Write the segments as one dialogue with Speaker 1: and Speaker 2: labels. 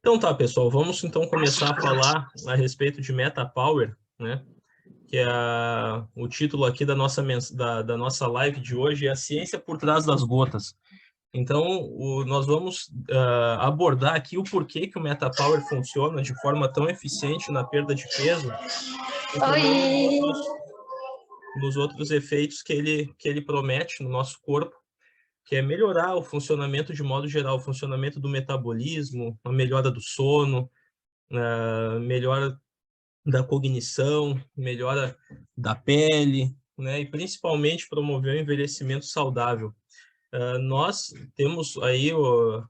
Speaker 1: Então tá, pessoal, vamos então começar a falar a respeito de MetaPower, né? Que é o título aqui da nossa live de hoje, é a ciência por trás das gotas. Então, nós vamos abordar aqui o porquê que o MetaPower funciona de forma tão eficiente na perda de peso e também nos outros efeitos que ele promete no nosso corpo, que é melhorar o funcionamento de modo geral, o funcionamento do metabolismo, a melhora do sono, melhora da cognição, melhora da pele, né? E principalmente promover o envelhecimento saudável. Nós temos aí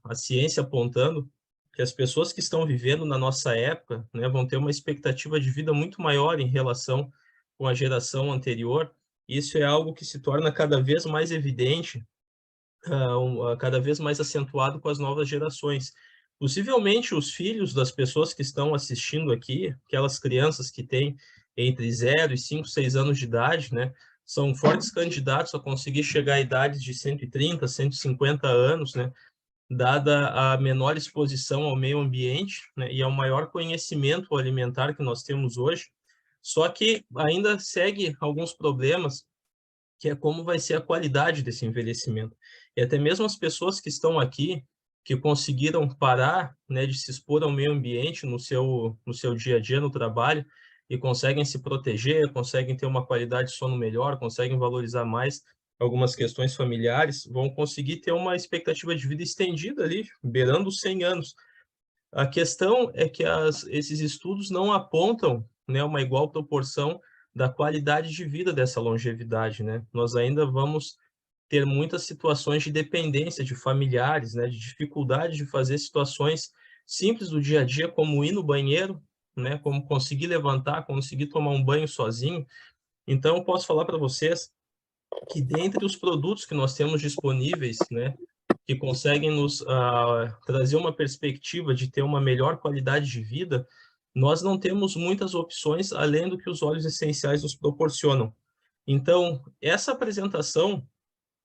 Speaker 1: a ciência apontando que as pessoas que estão vivendo na nossa época, né, vão ter uma expectativa de vida muito maior em relação com a geração anterior. Isso é algo que se torna cada vez mais evidente, cada vez mais acentuado com as novas gerações. Possivelmente os filhos das pessoas que estão assistindo aqui, aquelas crianças que têm entre 0 e 5, 6 anos de idade, né, são fortes candidatos a conseguir chegar a idades de 130, 150 anos, né, dada a menor exposição ao meio ambiente, né, e ao maior conhecimento alimentar que nós temos hoje. Só que ainda segue alguns problemas, que é como vai ser a qualidade desse envelhecimento. E até mesmo as pessoas que estão aqui, que conseguiram parar, né, de se expor ao meio ambiente no seu dia a dia, no trabalho, e conseguem se proteger, conseguem ter uma qualidade de sono melhor, conseguem valorizar mais algumas questões familiares, vão conseguir ter uma expectativa de vida estendida ali, beirando os 100 anos. A questão é que esses estudos não apontam, né, uma igual proporção da qualidade de vida dessa longevidade, né? Nós ainda vamos ter muitas situações de dependência de familiares, né, de dificuldade de fazer situações simples do dia a dia, como ir no banheiro, né, como conseguir levantar, conseguir tomar um banho sozinho. Então, eu posso falar para vocês que dentre os produtos que nós temos disponíveis, né, que conseguem nos trazer uma perspectiva de ter uma melhor qualidade de vida, nós não temos muitas opções além do que os óleos essenciais nos proporcionam. Então, essa apresentação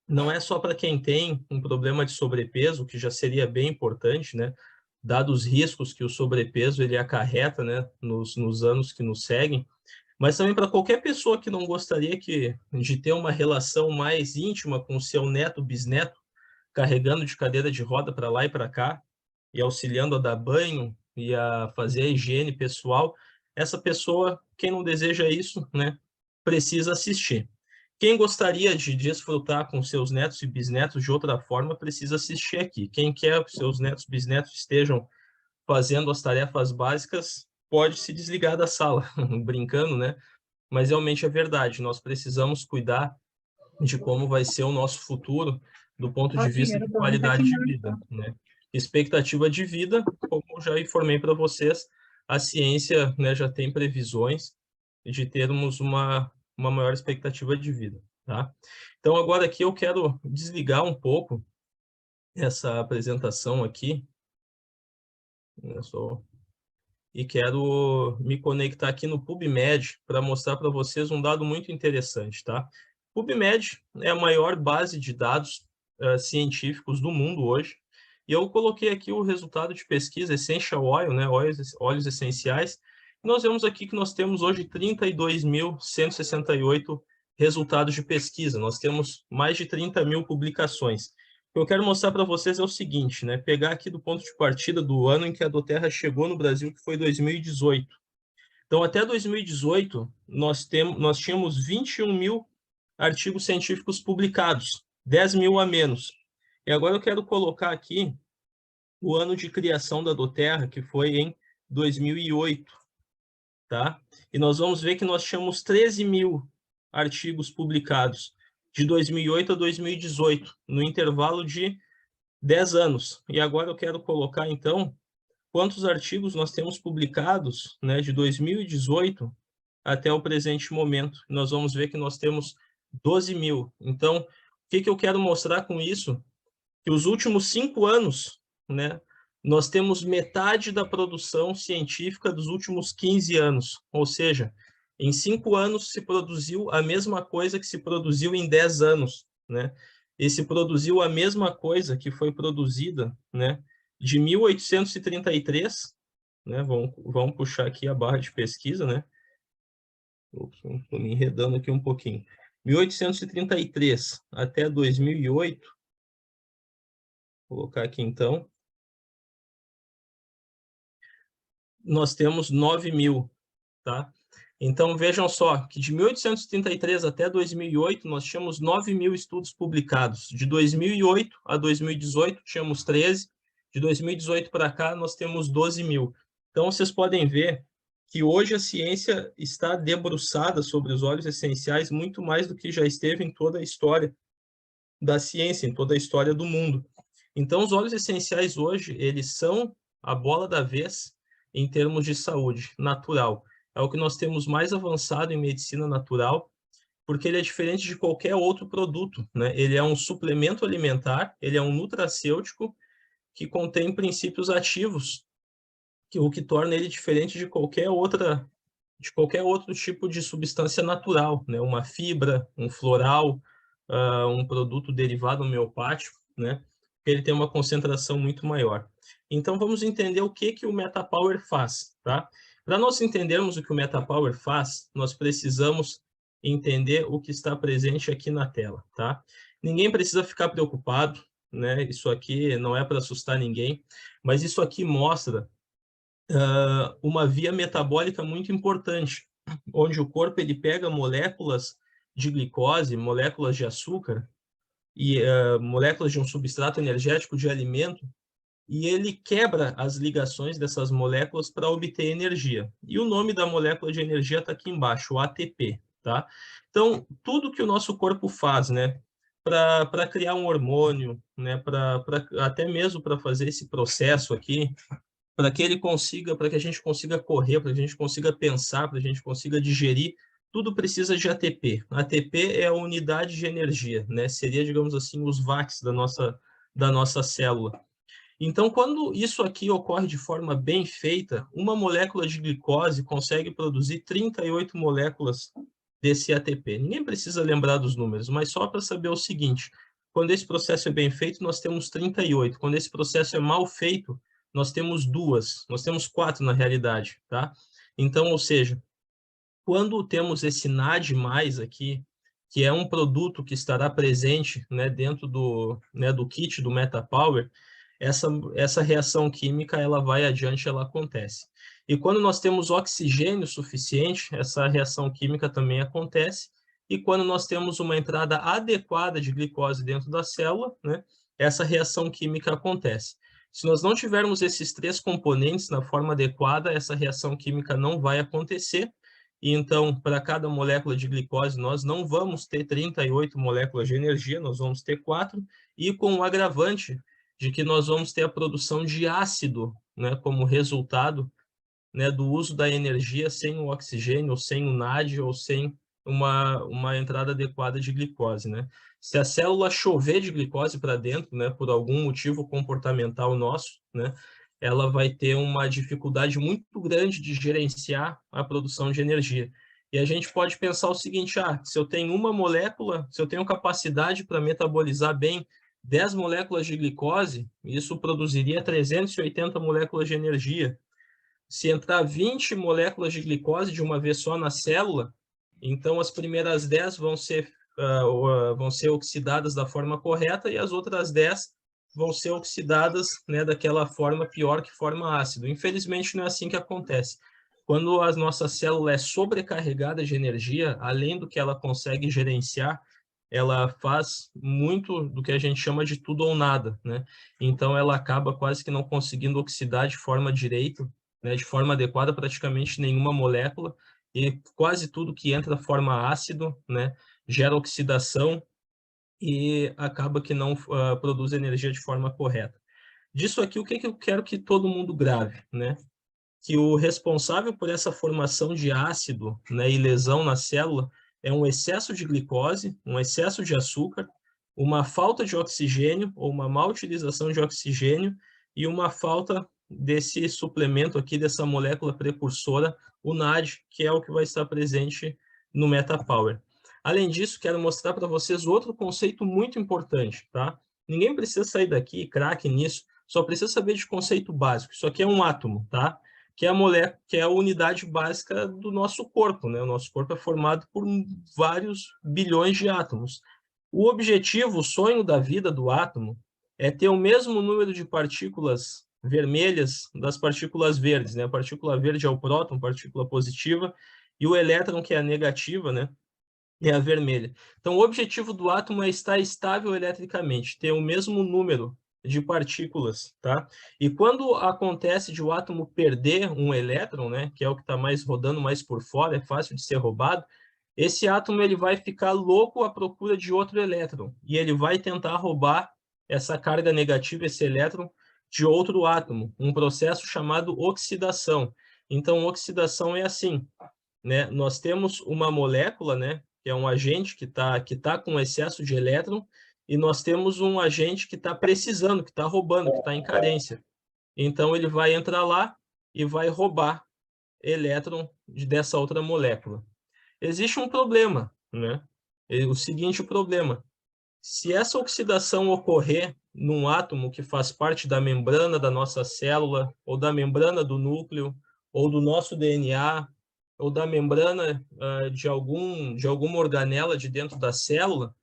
Speaker 1: não é só para quem tem um problema de sobrepeso, que já seria bem importante, né? Dados os riscos que o sobrepeso ele acarreta, né, nos anos que nos seguem, mas também para qualquer pessoa que não gostaria de ter uma relação mais íntima com o seu neto, bisneto, carregando de cadeira de roda para lá e para cá, e auxiliando a dar banho e a fazer a higiene pessoal, essa pessoa, quem não deseja isso, né, precisa assistir. Quem gostaria de desfrutar com seus netos e bisnetos de outra forma, precisa assistir aqui. Quem quer que seus netos e bisnetos estejam fazendo as tarefas básicas, pode se desligar da sala, brincando, né? Mas realmente é verdade, nós precisamos cuidar de como vai ser o nosso futuro do ponto de vista de qualidade de vida, né? Expectativa de vida, como eu já informei para vocês, a ciência, né, já tem previsões de termos uma maior expectativa de vida, tá? Então, agora aqui eu quero desligar um pouco essa apresentação aqui, né, e quero me conectar aqui no PubMed para mostrar para vocês um dado muito interessante, tá? PubMed é a maior base de dados científicos do mundo hoje, e eu coloquei aqui o resultado de pesquisa Essential Oil, né, óleos essenciais, e nós vemos aqui que nós temos hoje 32.168 resultados de pesquisa, nós temos mais de 30 mil publicações. O que eu quero mostrar para vocês é o seguinte, né? Pegar aqui do ponto de partida do ano em que a Doterra chegou no Brasil, que foi 2018. Então, até 2018, nós tínhamos 21 mil artigos científicos publicados, 10 mil a menos. E agora eu quero colocar aqui o ano de criação da Doterra, que foi em 2008, tá? E nós vamos ver que nós tínhamos 13 mil artigos publicados de 2008 a 2018, no intervalo de 10 anos. E agora eu quero colocar, então, quantos artigos nós temos publicados, né, de 2018 até o presente momento. Nós vamos ver que nós temos 12 mil. Então, o que eu quero mostrar com isso? Que os últimos 5 anos, né, nós temos metade da produção científica dos últimos 15 anos. Ou seja, em 5 anos se produziu a mesma coisa que se produziu em 10 anos, né? E se produziu a mesma coisa que foi produzida, né, de 1833, né? Vamos puxar aqui a barra de pesquisa, né? Estou me enredando aqui um pouquinho. 1833 até 2008, vou colocar aqui então, nós temos 9.000, tá? Então, vejam só, que de 1833 até 2008, nós tínhamos 9.000 estudos publicados. De 2008 a 2018, tínhamos 13. De 2018 para cá, nós temos 12.000. Então, vocês podem ver que hoje a ciência está debruçada sobre os óleos essenciais muito mais do que já esteve em toda a história da ciência, em toda a história do mundo. Então, os óleos essenciais hoje, eles são a bola da vez em termos de saúde natural. É o que nós temos mais avançado em medicina natural, porque ele é diferente de qualquer outro produto, né? Ele é um suplemento alimentar, ele é um nutracêutico que contém princípios ativos, o que torna ele diferente de qualquer outro tipo de substância natural, né? Uma fibra, um floral, um produto derivado homeopático, né? Ele tem uma concentração muito maior. Então, vamos entender o que o MetaPower faz, tá? Para nós entendermos o que o MetaPower faz, nós precisamos entender o que está presente aqui na tela, tá? Ninguém precisa ficar preocupado, né? Isso aqui não é para assustar ninguém, mas isso aqui mostra uma via metabólica muito importante, onde o corpo ele pega moléculas de glicose, moléculas de açúcar e moléculas de um substrato energético de alimento, e ele quebra as ligações dessas moléculas para obter energia. E o nome da molécula de energia está aqui embaixo, o ATP, tá? Então, tudo que o nosso corpo faz, né, para criar um hormônio, né, até mesmo para fazer esse processo aqui, para que ele consiga, para que a gente consiga correr, para que a gente consiga pensar, para que a gente consiga digerir, tudo precisa de ATP. ATP é a unidade de energia, né? Seria, digamos assim, os watts da nossa célula. Então, quando isso aqui ocorre de forma bem feita, uma molécula de glicose consegue produzir 38 moléculas desse ATP. Ninguém precisa lembrar dos números, mas só para saber o seguinte, quando esse processo é bem feito, nós temos 38. Quando esse processo é mal feito, nós temos 2, nós temos 4 na realidade, tá? Então, ou seja, quando temos esse NAD+, aqui, que é um produto que estará presente, né, dentro do kit do MetaPower, essa reação química ela vai adiante, ela acontece. E quando nós temos oxigênio suficiente, essa reação química também acontece, e quando nós temos uma entrada adequada de glicose dentro da célula, né, essa reação química acontece. Se nós não tivermos esses 3 componentes na forma adequada, essa reação química não vai acontecer, e então, para cada molécula de glicose, nós não vamos ter 38 moléculas de energia, nós vamos ter 4, e com o agravante de que nós vamos ter a produção de ácido, né, como resultado, né, do uso da energia sem o oxigênio, ou sem o NAD, ou sem uma entrada adequada de glicose, né? Se a célula chover de glicose para dentro, né, por algum motivo comportamental nosso, né, ela vai ter uma dificuldade muito grande de gerenciar a produção de energia. E a gente pode pensar o seguinte, se eu tenho uma molécula, se eu tenho capacidade para metabolizar bem 10 moléculas de glicose, isso produziria 380 moléculas de energia. Se entrar 20 moléculas de glicose de uma vez só na célula, então as primeiras 10 vão ser oxidadas da forma correta e as outras 10 vão ser oxidadas, né, daquela forma pior que forma ácido. Infelizmente, não é assim que acontece. Quando a nossa célula é sobrecarregada de energia, além do que ela consegue gerenciar, ela faz muito do que a gente chama de tudo ou nada, né? Então, ela acaba quase que não conseguindo oxidar de forma direita, né, de forma adequada, praticamente nenhuma molécula, e quase tudo que entra forma ácido, né, gera oxidação e acaba que não produz energia de forma correta. Disso aqui, o que eu quero que todo mundo grave, né? Que o responsável por essa formação de ácido, né, e lesão na célula é um excesso de glicose, um excesso de açúcar, uma falta de oxigênio ou uma má utilização de oxigênio e uma falta desse suplemento aqui, dessa molécula precursora, o NAD, que é o que vai estar presente no MetaPower. Além disso, quero mostrar para vocês outro conceito muito importante, tá? Ninguém precisa sair daqui craque nisso, só precisa saber de conceito básico. Isso aqui é um átomo, tá? Que é a molécula, que é a unidade básica do nosso corpo, né? O nosso corpo é formado por vários bilhões de átomos. O objetivo, o sonho da vida do átomo é ter o mesmo número de partículas vermelhas das partículas verdes, né? A partícula verde é o próton, partícula positiva, e o elétron, que é a negativa, né? É a vermelha. Então, o objetivo do átomo é estar estável eletricamente, ter o mesmo número de partículas, tá? E quando acontece de o átomo perder um elétron, né, que é o que está mais rodando mais por fora, é fácil de ser roubado, esse átomo ele vai ficar louco à procura de outro elétron, e ele vai tentar roubar essa carga negativa, esse elétron, de outro átomo, um processo chamado oxidação. Então, oxidação é assim, né? Nós temos uma molécula, né, que é um agente que tá com excesso de elétron, e nós temos um agente que está precisando, que está roubando, que está em carência. Então, ele vai entrar lá e vai roubar elétron dessa outra molécula. Existe um problema, né? O seguinte problema: se essa oxidação ocorrer num átomo que faz parte da membrana da nossa célula, ou da membrana do núcleo, ou do nosso DNA, ou da membrana de alguma organela de dentro da célula,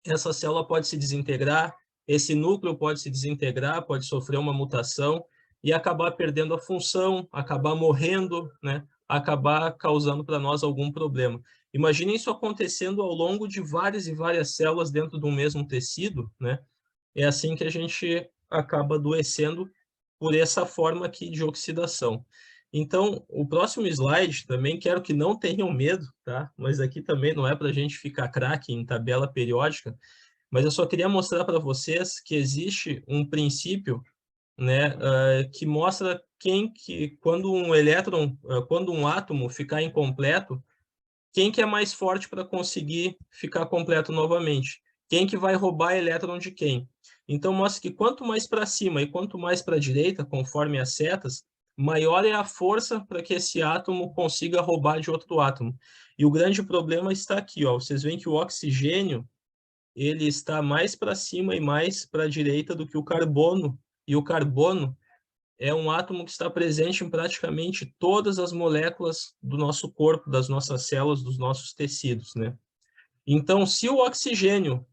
Speaker 1: essa célula pode se desintegrar, esse núcleo pode se desintegrar, pode sofrer uma mutação e acabar perdendo a função, acabar morrendo, né? Acabar causando para nós algum problema. Imagine isso acontecendo ao longo de várias e várias células dentro de um mesmo tecido, né? É assim que a gente acaba adoecendo por essa forma aqui de oxidação. Então, o próximo slide também quero que não tenham medo, tá? Mas aqui também não é para a gente ficar craque em tabela periódica, mas eu só queria mostrar para vocês que existe um princípio, né, que mostra quando um elétron, quando um átomo ficar incompleto, quem que é mais forte para conseguir ficar completo novamente? Quem que vai roubar elétron de quem? Então, mostra que quanto mais para cima e quanto mais para a direita, conforme as setas, maior é a força para que esse átomo consiga roubar de outro átomo. E o grande problema está aqui, ó. Vocês veem que o oxigênio ele está mais para cima e mais para a direita do que o carbono. E o carbono é um átomo que está presente em praticamente todas as moléculas do nosso corpo, das nossas células, dos nossos tecidos, né? Então, se o oxigênio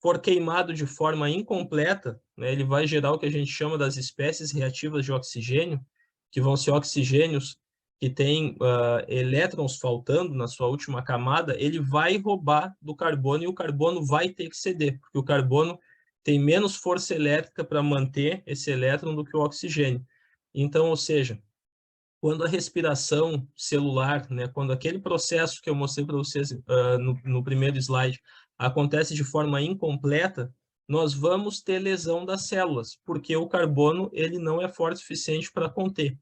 Speaker 1: for queimado de forma incompleta, né, ele vai gerar o que a gente chama das espécies reativas de oxigênio, que vão ser oxigênios que têm elétrons faltando na sua última camada, ele vai roubar do carbono e o carbono vai ter que ceder, porque o carbono tem menos força elétrica para manter esse elétron do que o oxigênio. Então, ou seja, quando a respiração celular, né, quando aquele processo que eu mostrei para vocês no primeiro slide acontece de forma incompleta, nós vamos ter lesão das células, porque o carbono ele não é forte o suficiente para conter.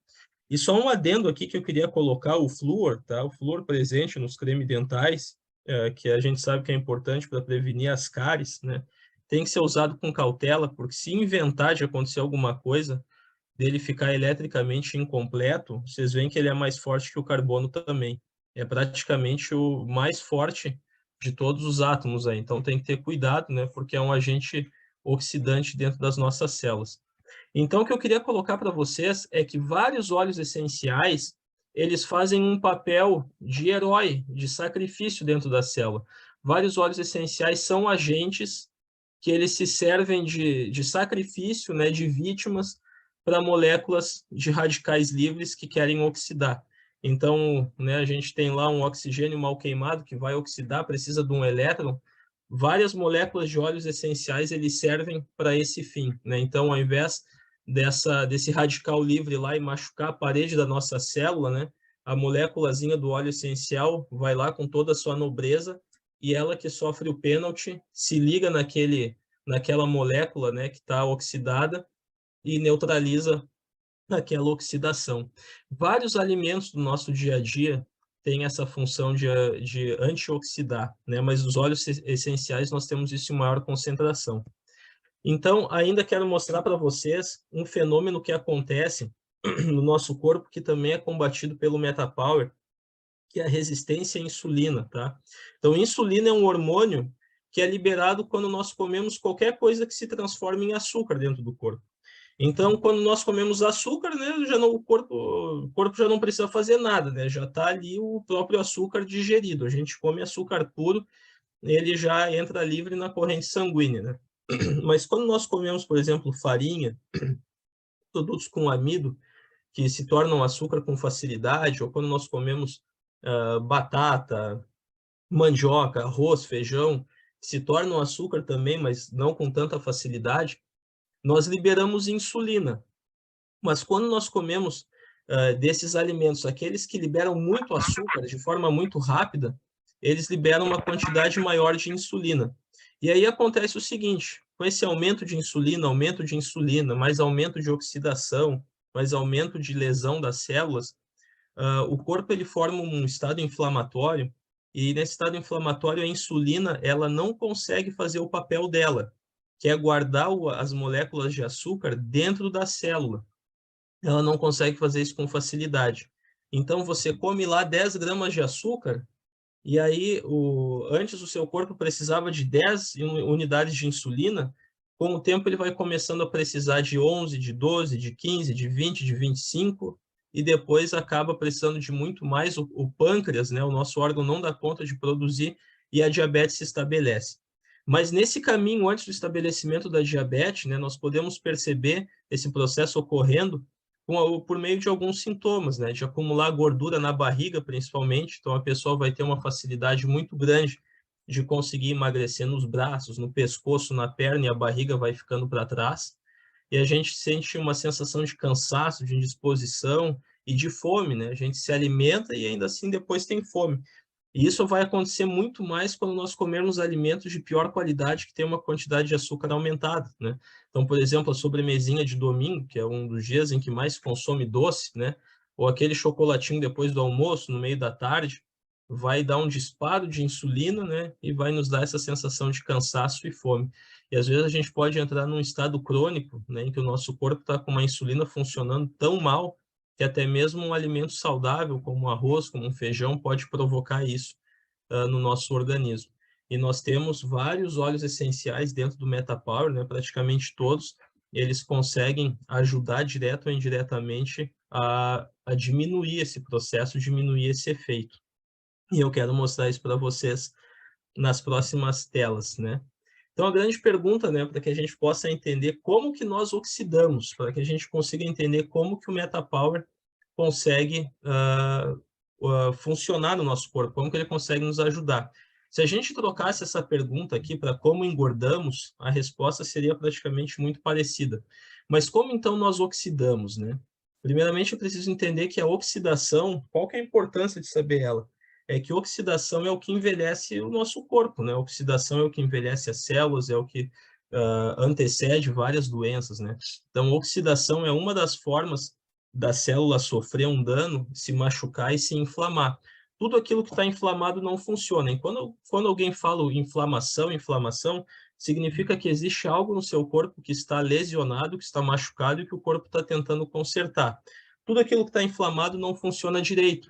Speaker 1: E só um adendo aqui que eu queria colocar, o flúor, tá? O flúor presente nos cremes dentais, que a gente sabe que é importante para prevenir as cáries, né? Tem que ser usado com cautela, porque se inventar de acontecer alguma coisa, dele ficar eletricamente incompleto, vocês veem que ele é mais forte que o carbono também. É praticamente o mais forte de todos os átomos aí. Então tem que ter cuidado, né? Porque é um agente oxidante dentro das nossas células. Então o que eu queria colocar para vocês é que vários óleos essenciais, eles fazem um papel de herói, de sacrifício dentro da célula. Vários óleos essenciais são agentes que eles se servem de sacrifício, né, de vítimas para moléculas de radicais livres que querem oxidar. Então, né, a gente tem lá um oxigênio mal queimado que vai oxidar, precisa de um elétron. Várias moléculas de óleos essenciais eles servem para esse fim, né? Então, ao invés desse radical livre lá e machucar a parede da nossa célula, né, a moléculazinha do óleo essencial vai lá com toda a sua nobreza e ela que sofre o pênalti se liga naquela molécula, né, que está oxidada e neutraliza aquela oxidação. Vários alimentos do nosso dia a dia têm essa função de antioxidar, né? Mas os óleos essenciais nós temos isso em maior concentração. Então, ainda quero mostrar para vocês um fenômeno que acontece no nosso corpo que também é combatido pelo MetaPower, que é a resistência à insulina, tá? Então, insulina é um hormônio que é liberado quando nós comemos qualquer coisa que se transforme em açúcar dentro do corpo. Então, quando nós comemos açúcar, né, já não, o corpo já não precisa fazer nada, né? Já está ali o próprio açúcar digerido. A gente come açúcar puro, ele já entra livre na corrente sanguínea, né? Mas quando nós comemos, por exemplo, farinha, produtos com amido, que se tornam açúcar com facilidade, ou quando nós comemos batata, mandioca, arroz, feijão, que se tornam açúcar também, mas não com tanta facilidade, nós liberamos insulina. Mas quando nós comemos desses alimentos, aqueles que liberam muito açúcar de forma muito rápida, eles liberam uma quantidade maior de insulina. E aí acontece o seguinte, com esse aumento de insulina, mais aumento de oxidação, mais aumento de lesão das células, o corpo ele forma um estado inflamatório, e nesse estado inflamatório a insulina ela não consegue fazer o papel dela, que é guardar as moléculas de açúcar dentro da célula. Ela não consegue fazer isso com facilidade. Então você come lá 10 gramas de açúcar, e aí antes o seu corpo precisava de 10 unidades de insulina, com o tempo ele vai começando a precisar de 11, de 12, de 15, de 20, de 25, e depois acaba precisando de muito mais. O pâncreas, né, o nosso órgão, não dá conta de produzir e a diabetes se estabelece. Mas nesse caminho, antes do estabelecimento da diabetes, né, nós podemos perceber esse processo ocorrendo por meio de alguns sintomas, né? De acumular gordura na barriga, principalmente. Então, a pessoa vai ter uma facilidade muito grande de conseguir emagrecer nos braços, no pescoço, na perna, e a barriga vai ficando para trás. E a gente sente uma sensação de cansaço, de indisposição e de fome, né? A gente se alimenta e ainda assim depois tem fome. E isso vai acontecer muito mais quando nós comermos alimentos de pior qualidade que tem uma quantidade de açúcar aumentada, né? Então, por exemplo, a sobremesinha de domingo, que é um dos dias em que mais se consome doce, né? Ou aquele chocolatinho depois do almoço, no meio da tarde, vai dar um disparo de insulina, né? E vai nos dar essa sensação de cansaço e fome. E às vezes a gente pode entrar num estado crônico, né? Em que o nosso corpo está com uma insulina funcionando tão mal que até mesmo um alimento saudável, como um arroz, como um feijão, pode provocar isso no nosso organismo. E nós temos vários óleos essenciais dentro do MetaPower, né? Praticamente todos, eles conseguem ajudar direto ou indiretamente a diminuir esse processo, diminuir esse efeito. E eu quero mostrar isso para vocês nas próximas telas, né? Então, a grande pergunta, né, para que a gente possa entender como que nós oxidamos, para que a gente consiga entender como que o MetaPower consegue funcionar no nosso corpo, como que ele consegue nos ajudar. Se a gente trocasse essa pergunta aqui para como engordamos, a resposta seria praticamente muito parecida. Mas como então nós oxidamos, né? Primeiramente, eu preciso entender que a oxidação, qual que é a importância de saber ela? É que oxidação é o que envelhece o nosso corpo, né? A oxidação é o que envelhece as células, é o que antecede várias doenças, né? Então, oxidação é uma das formas da célula sofrer um dano, se machucar e se inflamar. Tudo aquilo que está inflamado não funciona. E quando alguém fala inflamação, significa que existe algo no seu corpo que está lesionado, que está machucado e que o corpo está tentando consertar. Tudo aquilo que está inflamado não funciona direito.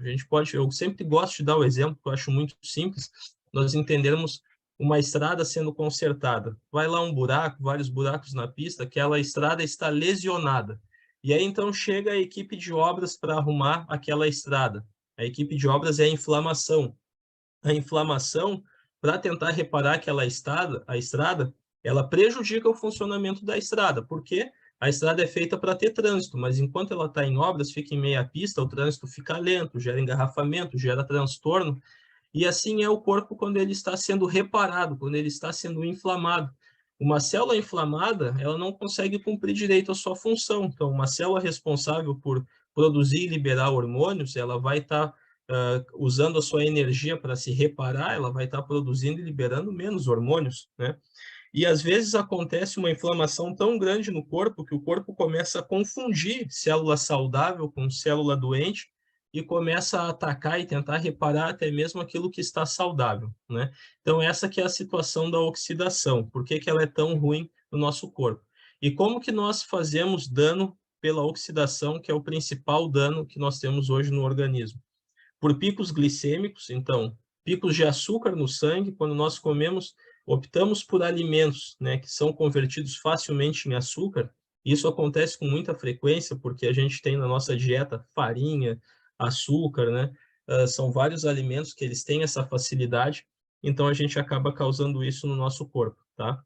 Speaker 1: Eu sempre gosto de dar o exemplo, que eu acho muito simples, nós entendermos uma estrada sendo consertada. Vai lá um buraco, vários buracos na pista, aquela estrada está lesionada. E aí então chega a equipe de obras para arrumar aquela estrada. A equipe de obras é a inflamação. A inflamação, para tentar reparar aquela estrada, ela prejudica o funcionamento da estrada, porque a estrada é feita para ter trânsito, mas enquanto ela está em obras, fica em meia pista, o trânsito fica lento, gera engarrafamento, gera transtorno, e assim é o corpo quando ele está sendo reparado, quando ele está sendo inflamado. Uma célula inflamada, ela não consegue cumprir direito a sua função. Então, uma célula responsável por produzir e liberar hormônios, ela vai estar usando a sua energia para se reparar, ela vai estar produzindo e liberando menos hormônios, né? E às vezes acontece uma inflamação tão grande no corpo que o corpo começa a confundir célula saudável com célula doente e começa a atacar e tentar reparar até mesmo aquilo que está saudável, né? Então essa que é a situação da oxidação. Por que que ela é tão ruim no nosso corpo? E como que nós fazemos dano pela oxidação, que é o principal dano que nós temos hoje no organismo? Por picos glicêmicos, então, picos de açúcar no sangue, quando nós comemos, optamos por alimentos, né, que são convertidos facilmente em açúcar, Isso acontece com muita frequência porque a gente tem na nossa dieta farinha, açúcar, né? São vários alimentos que eles têm essa facilidade, então a gente acaba causando isso no nosso corpo, tá?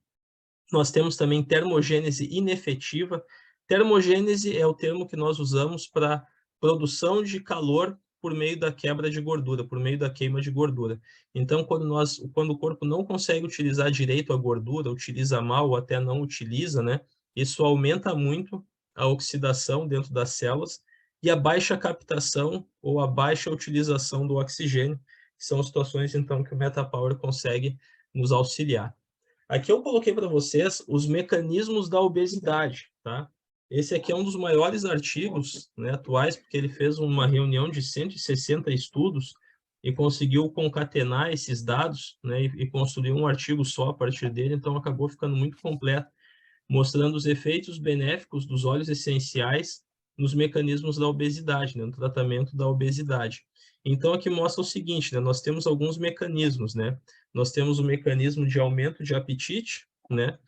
Speaker 1: Nós temos também termogênese inefetiva. Termogênese é o termo que nós usamos para produção de calor por meio da quebra de gordura, por meio da queima de gordura. Então, quando o corpo não consegue utilizar direito a gordura, utiliza mal ou até não utiliza, né? Isso aumenta muito a oxidação dentro das células e a baixa captação ou a baixa utilização do oxigênio, que são situações, então, que o MetaPower consegue nos auxiliar. Aqui eu coloquei para vocês os mecanismos da obesidade, tá? Esse aqui é um dos maiores artigos, né, atuais, porque ele fez uma reunião de 160 estudos e conseguiu concatenar esses dados, né, e construir um artigo só a partir dele, então acabou ficando muito completo, mostrando os efeitos benéficos dos óleos essenciais nos mecanismos da obesidade, né, no tratamento da obesidade. Então, aqui mostra o seguinte, né, nós temos alguns mecanismos, né? Nós temos o mecanismo de aumento de apetite, né?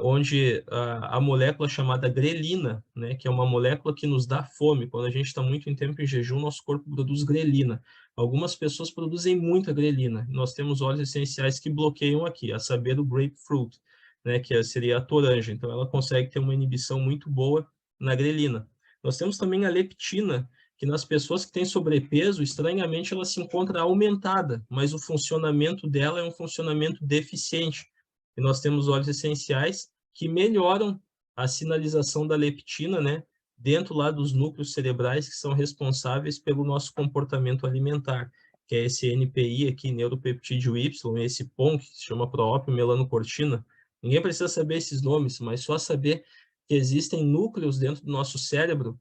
Speaker 1: Onde a molécula chamada grelina, né, que é uma molécula que nos dá fome. Quando a gente está muito em tempo em jejum, nosso corpo produz grelina. Algumas pessoas produzem muita grelina. Nós temos óleos essenciais que bloqueiam aqui, a saber o grapefruit, né, que seria a toranja. Então, ela consegue ter uma inibição muito boa na grelina. Nós temos também a leptina, que nas pessoas que têm sobrepeso, estranhamente, ela se encontra aumentada, mas o funcionamento dela é um funcionamento deficiente. E nós temos óleos essenciais que melhoram a sinalização da leptina, né, dentro lá dos núcleos cerebrais que são responsáveis pelo nosso comportamento alimentar, que é esse NPI aqui, neuropeptídeo Y, esse PON, que se chama proópio melanocortina. Ninguém precisa saber esses nomes, mas só saber que existem núcleos dentro do nosso cérebro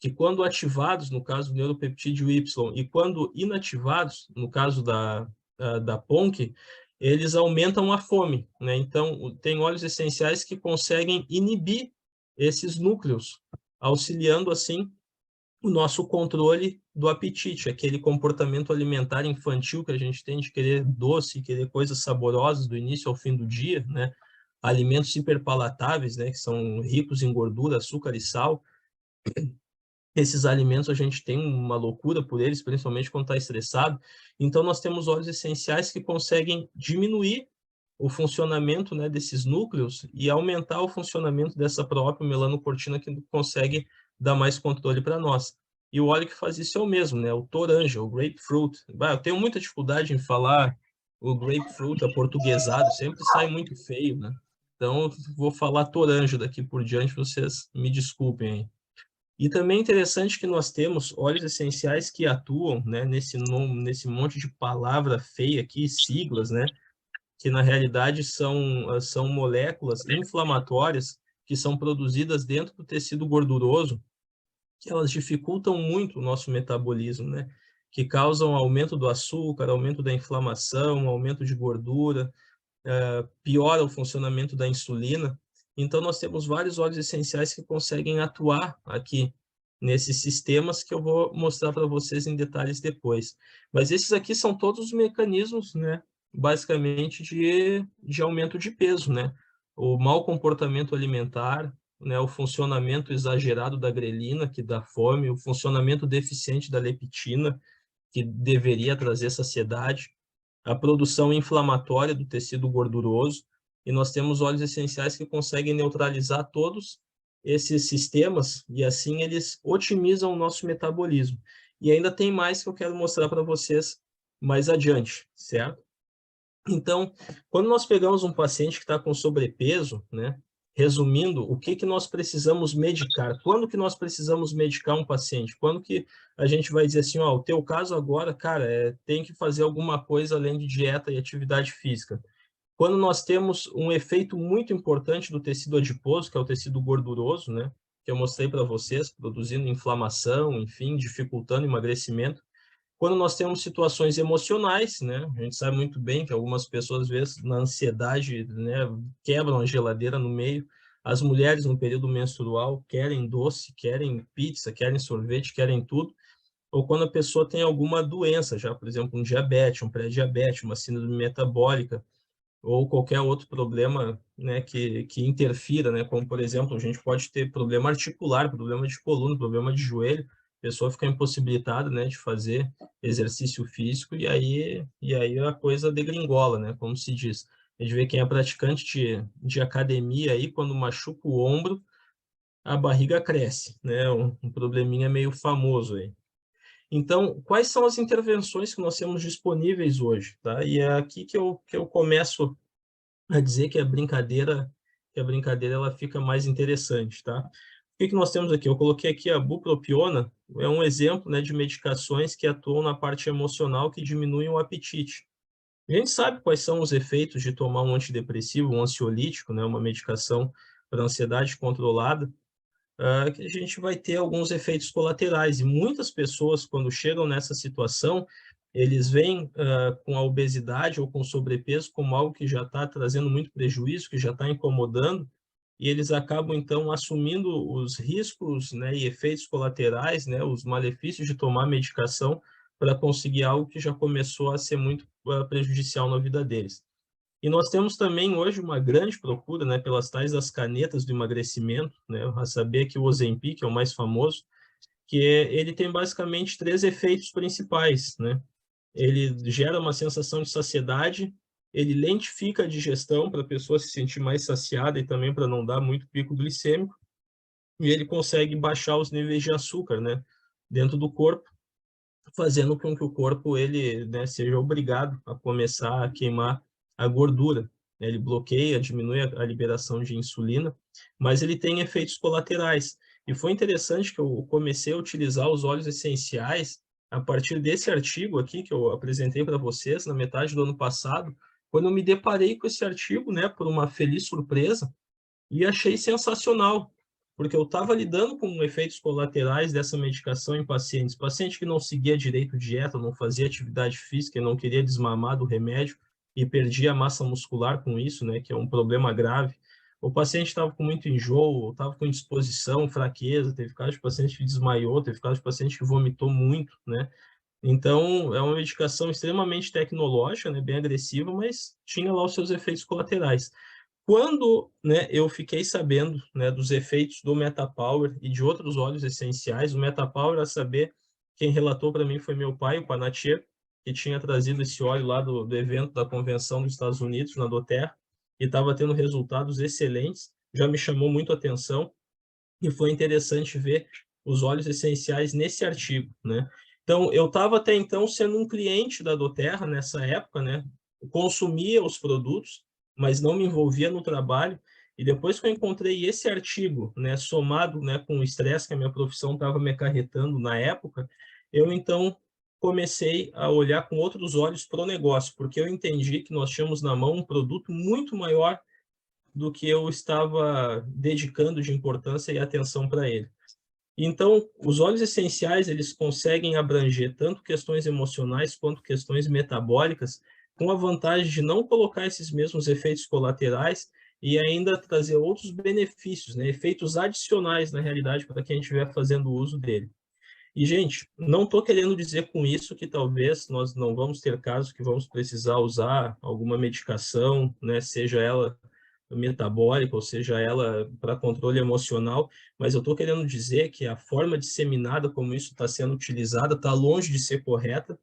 Speaker 1: que, quando ativados, no caso do neuropeptídeo Y, e quando inativados, no caso da PONC, eles aumentam a fome, né? Então, tem óleos essenciais que conseguem inibir esses núcleos, auxiliando, assim, o nosso controle do apetite, aquele comportamento alimentar infantil que a gente tem de querer doce, querer coisas saborosas do início ao fim do dia, né? Alimentos hiperpalatáveis, né? Que são ricos em gordura, açúcar e sal. Esses alimentos a gente tem uma loucura por eles, principalmente quando está estressado. Então, nós temos óleos essenciais que conseguem diminuir o funcionamento, né, desses núcleos e aumentar o funcionamento dessa própria melanocortina que consegue dar mais controle para nós. E o óleo que faz isso é o mesmo, né, o toranja, o grapefruit. Eu tenho muita dificuldade em falar o grapefruit aportuguesado, sempre sai muito feio, né? Então, vou falar toranja daqui por diante, vocês me desculpem aí. E também é interessante que nós temos óleos essenciais que atuam, né, nesse monte de palavra feia aqui, siglas, né, que na realidade são moléculas inflamatórias que são produzidas dentro do tecido gorduroso, que elas dificultam muito o nosso metabolismo, né, que causam aumento do açúcar, aumento da inflamação, aumento de gordura, piora o funcionamento da insulina. Então, nós temos vários óleos essenciais que conseguem atuar aqui nesses sistemas que eu vou mostrar para vocês em detalhes depois. Mas esses aqui são todos os mecanismos, né, basicamente de aumento de peso, né? O mau comportamento alimentar, né, o funcionamento exagerado da grelina, que dá fome, o funcionamento deficiente da leptina, que deveria trazer saciedade, a produção inflamatória do tecido gorduroso, e nós temos óleos essenciais que conseguem neutralizar todos esses sistemas, e assim eles otimizam o nosso metabolismo. E ainda tem mais que eu quero mostrar para vocês mais adiante, certo? Então, quando nós pegamos um paciente que está com sobrepeso, né? Resumindo, o que nós precisamos medicar? Quando que nós precisamos medicar um paciente? Quando que a gente vai dizer assim, ó, o teu caso agora, cara, tem que fazer alguma coisa além de dieta e atividade física. Quando nós temos um efeito muito importante do tecido adiposo, que é o tecido gorduroso, né? Que eu mostrei para vocês, produzindo inflamação, enfim, dificultando o emagrecimento. Quando nós temos situações emocionais, né? A gente sabe muito bem que algumas pessoas, às vezes, na ansiedade, né, quebram a geladeira no meio. As mulheres, no período menstrual, querem doce, querem pizza, querem sorvete, querem tudo. Ou quando a pessoa tem alguma doença, já, por exemplo, um diabetes, um pré-diabetes, uma síndrome metabólica, ou qualquer outro problema, né, que interfira, né, como, por exemplo, a gente pode ter problema articular, problema de coluna, problema de joelho, a pessoa fica impossibilitada, né, de fazer exercício físico, e aí a coisa degringola, né, como se diz. A gente vê quem é praticante de academia aí, quando machuca o ombro, a barriga cresce, né, um probleminha meio famoso aí. Então, quais são as intervenções que nós temos disponíveis hoje, tá? E é aqui que eu começo a dizer que a brincadeira ela fica mais interessante, tá? O que nós temos aqui? Eu coloquei aqui a bupropiona, é um exemplo, né, de medicações que atuam na parte emocional que diminuem o apetite. A gente sabe quais são os efeitos de tomar um antidepressivo, um ansiolítico, né, uma medicação para ansiedade controlada, que a gente vai ter alguns efeitos colaterais. E muitas pessoas, quando chegam nessa situação, eles vêm com a obesidade ou com sobrepeso como algo que já está trazendo muito prejuízo, que já está incomodando, e eles acabam, então, assumindo os riscos, né, e efeitos colaterais, né, os malefícios de tomar medicação para conseguir algo que já começou a ser muito prejudicial na vida deles. E nós temos também hoje uma grande procura, né, pelas tais das canetas do emagrecimento, né, a saber que o Ozempic é o mais famoso, ele tem basicamente 3 efeitos principais, né? Ele gera uma sensação de saciedade, ele lentifica a digestão para a pessoa se sentir mais saciada e também para não dar muito pico glicêmico, e ele consegue baixar os níveis de açúcar, né, dentro do corpo, fazendo com que o corpo ele, né, seja obrigado a começar a queimar a gordura. Ele bloqueia, diminui a liberação de insulina, mas ele tem efeitos colaterais. E foi interessante que eu comecei a utilizar os óleos essenciais a partir desse artigo aqui que eu apresentei para vocês na metade do ano passado, quando eu me deparei com esse artigo, né, por uma feliz surpresa, e achei sensacional, porque eu estava lidando com efeitos colaterais dessa medicação em pacientes. Paciente que não seguia direito dieta, não fazia atividade física, não queria desmamar do remédio e perdia massa muscular com isso, né, que é um problema grave. O paciente estava com muito enjoo, estava com indisposição, fraqueza, teve caso de paciente que desmaiou, teve caso de paciente que vomitou muito, né? Então, é uma medicação extremamente tecnológica, né, bem agressiva, mas tinha lá os seus efeitos colaterais. Quando, né, eu fiquei sabendo, né, dos efeitos do Metapower e de outros óleos essenciais, o Metapower, a saber, quem relatou para mim foi meu pai, o Panatier, que tinha trazido esse óleo lá do evento da convenção dos Estados Unidos, na Doterra, e estava tendo resultados excelentes, já me chamou muito a atenção, e foi interessante ver os óleos essenciais nesse artigo, né? Então, eu estava até então sendo um cliente da Doterra nessa época, né? Eu consumia os produtos, mas não me envolvia no trabalho. E depois que eu encontrei esse artigo, né, somado, né, com o estresse que a minha profissão estava me acarretando na época, eu então comecei a olhar com outros olhos para o negócio, porque eu entendi que nós tínhamos na mão um produto muito maior do que eu estava dedicando de importância e atenção para ele. Então, os óleos essenciais, eles conseguem abranger tanto questões emocionais quanto questões metabólicas, com a vantagem de não colocar esses mesmos efeitos colaterais e ainda trazer outros benefícios, né? Efeitos adicionais, na realidade, para quem estiver fazendo uso dele. E, gente, não estou querendo dizer com isso que talvez nós não vamos ter casos que vamos precisar usar alguma medicação, né? Seja ela metabólica, ou seja ela para controle emocional, mas eu estou querendo dizer que a forma disseminada como isso está sendo utilizada está longe de ser correta,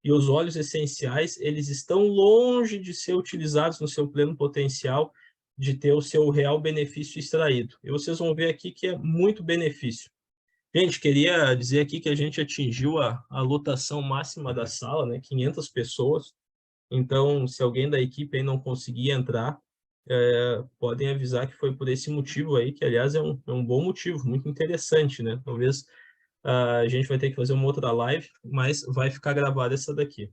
Speaker 1: e os óleos essenciais, eles estão longe de ser utilizados no seu pleno potencial, de ter o seu real benefício extraído. E vocês vão ver aqui que é muito benefício. Gente, queria dizer aqui que a gente atingiu a lotação máxima da sala, né? 500 pessoas. Então, se alguém da equipe aí não conseguir entrar, podem avisar que foi por esse motivo aí, que aliás é um bom motivo, muito interessante, né? Talvez a gente vai ter que fazer uma outra live, mas vai ficar gravada essa daqui.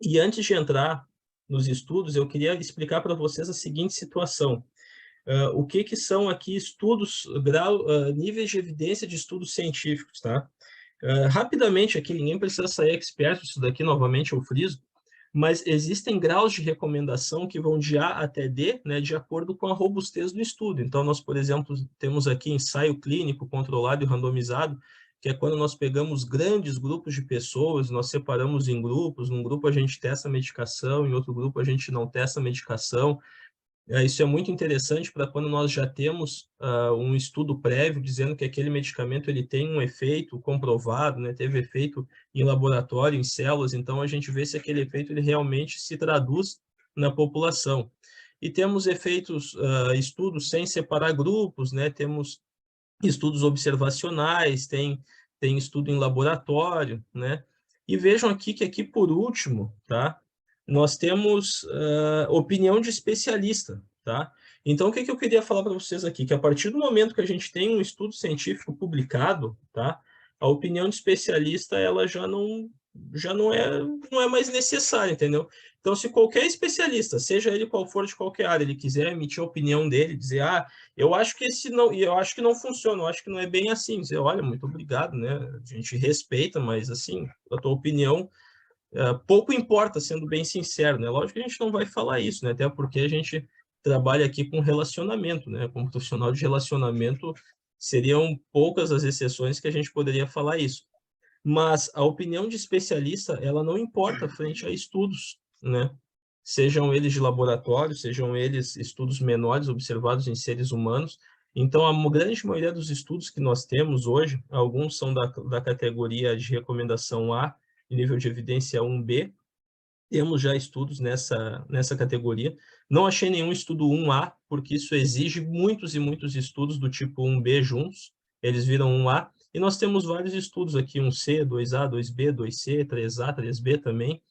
Speaker 1: E antes de entrar nos estudos, eu queria explicar para vocês a seguinte situação. O que são aqui estudos, níveis de evidência de estudos científicos, tá? Rapidamente aqui, ninguém precisa sair expert disso daqui, novamente eu friso, mas existem graus de recomendação que vão de A até D, né, de acordo com a robustez do estudo. Então, nós, por exemplo, temos aqui ensaio clínico controlado e randomizado, que é quando nós pegamos grandes grupos de pessoas, nós separamos em grupos, num grupo a gente testa a medicação, em outro grupo a gente não testa a medicação. Isso é muito interessante para quando nós já temos um estudo prévio dizendo que aquele medicamento ele tem um efeito comprovado, né? Teve efeito em laboratório, em células, então a gente vê se aquele efeito ele realmente se traduz na população. E temos efeitos, estudos sem separar grupos, né? Temos estudos observacionais, tem estudo em laboratório, né? E vejam aqui que aqui por último, tá? Nós temos opinião de especialista, tá? Então, o que eu queria falar para vocês aqui? Que a partir do momento que a gente tem um estudo científico publicado, tá? A opinião de especialista, ela já não é mais necessária, entendeu? Então, se qualquer especialista, seja ele qual for de qualquer área, ele quiser emitir a opinião dele, dizer, eu acho que eu acho que não funciona, eu acho que não é bem assim. Dizer, olha, muito obrigado, né? A gente respeita, mas assim, a tua opinião pouco importa, sendo bem sincero, né? Lógico que a gente não vai falar isso, né? Até porque a gente trabalha aqui com relacionamento, né? Como profissional de relacionamento, seriam poucas as exceções que a gente poderia falar isso. Mas a opinião de especialista, ela não importa frente a estudos, né? Sejam eles de laboratório, sejam eles estudos menores observados em seres humanos. Então, a grande maioria dos estudos que nós temos hoje, alguns são da categoria de recomendação A, nível de evidência 1B, temos já estudos nessa categoria. Não achei nenhum estudo 1A, porque isso exige muitos e muitos estudos do tipo 1B juntos, eles viram 1A, e nós temos vários estudos aqui, 1C, 2A, 2B, 2C, 3A, 3B também.